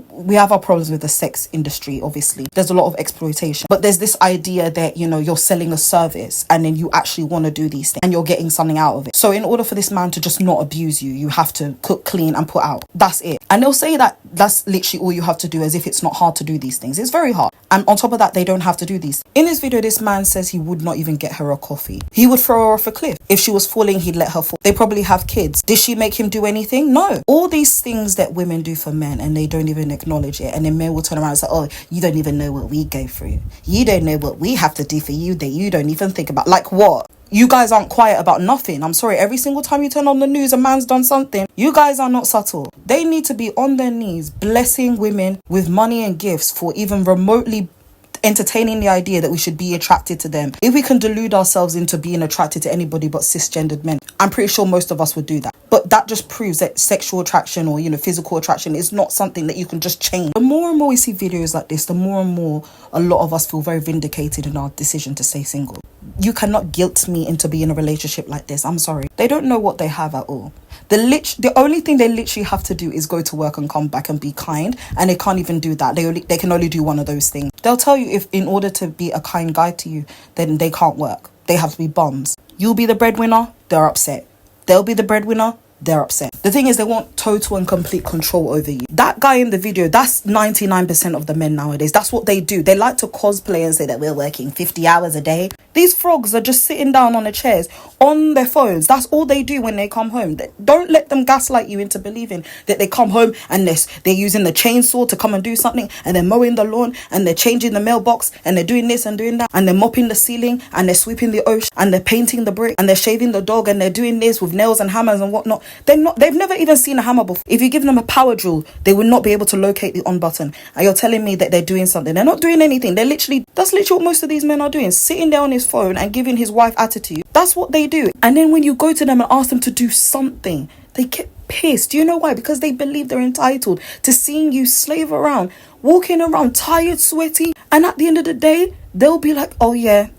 we have our problems with the sex industry, obviously. There's a lot of exploitation. But there's this idea that, you know, you're selling a service and then you actually want to do these things and you're getting something out of it. So in order for this man to just not abuse you, you have to cook, clean and put out. That's it. And they'll say that that's literally all you have to do, as if it's not hard to do these things. It's very hard. And on top of that, they don't have to do these. In this video, this man says he would not even get her a coffee. He would throw her off a cliff. If she was falling, he'd let her fall. They probably have kids. Did she make him do anything? No. All these things that women do for men and they don't even acknowledge it. And then men will turn around and say, oh, you don't even know what we go through. You don't know what we have to do for you that you don't even think about. Like what? You guys aren't quiet about nothing. I'm sorry, every single time you turn on the news, a man's done something. You guys are not subtle. They need to be on their knees blessing women with money and gifts for even remotely entertaining the idea that we should be attracted to them. If we can delude ourselves into being attracted to anybody but cisgendered men, I'm pretty sure most of us would do that. But that just proves that sexual attraction or, you know, physical attraction is not something that you can just change. The more and more we see videos like this, the more and more a lot of us feel very vindicated in our decision to stay single. You cannot guilt me into being in a relationship like this. I'm sorry. They don't know what they have at all. The only thing they literally have to do is go to work and come back and be kind, and they can't even do that. They can only do one of those things. They'll tell you if in order to be a kind guy to you, then they can't work. They have to be bums. You'll be the breadwinner, they're upset. They'll be the breadwinner, they're upset. The thing is, they want total and complete control over you. That guy in the video, that's 99% of the men nowadays. That's what they do. They like to cosplay and say that we're working 50 hours a day. These frogs are just sitting down on the chairs on their phones. That's all they do when they come home. Don't let them gaslight you into believing that they come home and they're using the chainsaw to come and do something, and they're mowing the lawn and they're changing the mailbox and they're doing this and doing that and they're mopping the ceiling and they're sweeping the ocean and they're painting the brick and they're shaving the dog and they're doing this with nails and hammers and whatnot. They've never even seen a hammer before. If you give them a power drill, they would not be able to locate the on button. And you're telling me that they're doing something. They're not doing anything. That's literally what most of these men are doing. Sitting there on his phone and giving his wife attitude. That's what they do. And then when you go to them and ask them to do something, they get pissed. Do you know why? Because they believe they're entitled to seeing you slave around, walking around tired, sweaty. And at the end of the day, they'll be like, oh yeah,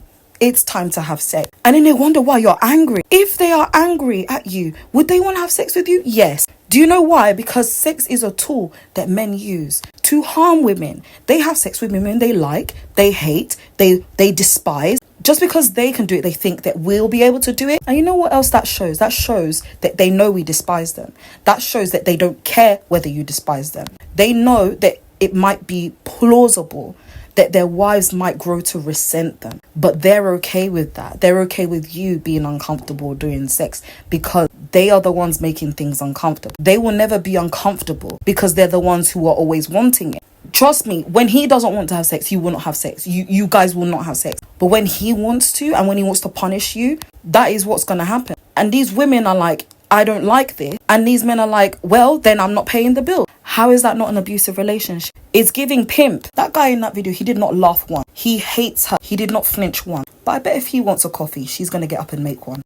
it's time to have sex. And then they wonder why you're angry. If they are angry at you, would they want to have sex with you? Yes. Do you know why? Because sex is a tool that men use to harm women. They have sex with women they like, they hate, they despise. Just because they can do it, they think that we'll be able to do it. And you know what else that shows? That shows that they know we despise them. That shows that they don't care whether you despise them. They know that it might be plausible that their wives might grow to resent them, but they're okay with that. They're okay with you being uncomfortable doing sex because they are the ones making things uncomfortable. They will never be uncomfortable because they're the ones who are always wanting it. Trust me, when he doesn't want to have sex, you will not have sex. You guys will not have sex. But when he wants to, and when he wants to punish you, that is what's going to happen. And these women are like, I don't like this. And these men are like, well, then I'm not paying the bill. How is that not an abusive relationship? It's giving pimp. That guy in that video, he did not laugh once. He hates her. He did not flinch once. But I bet if he wants a coffee, she's going to get up and make one.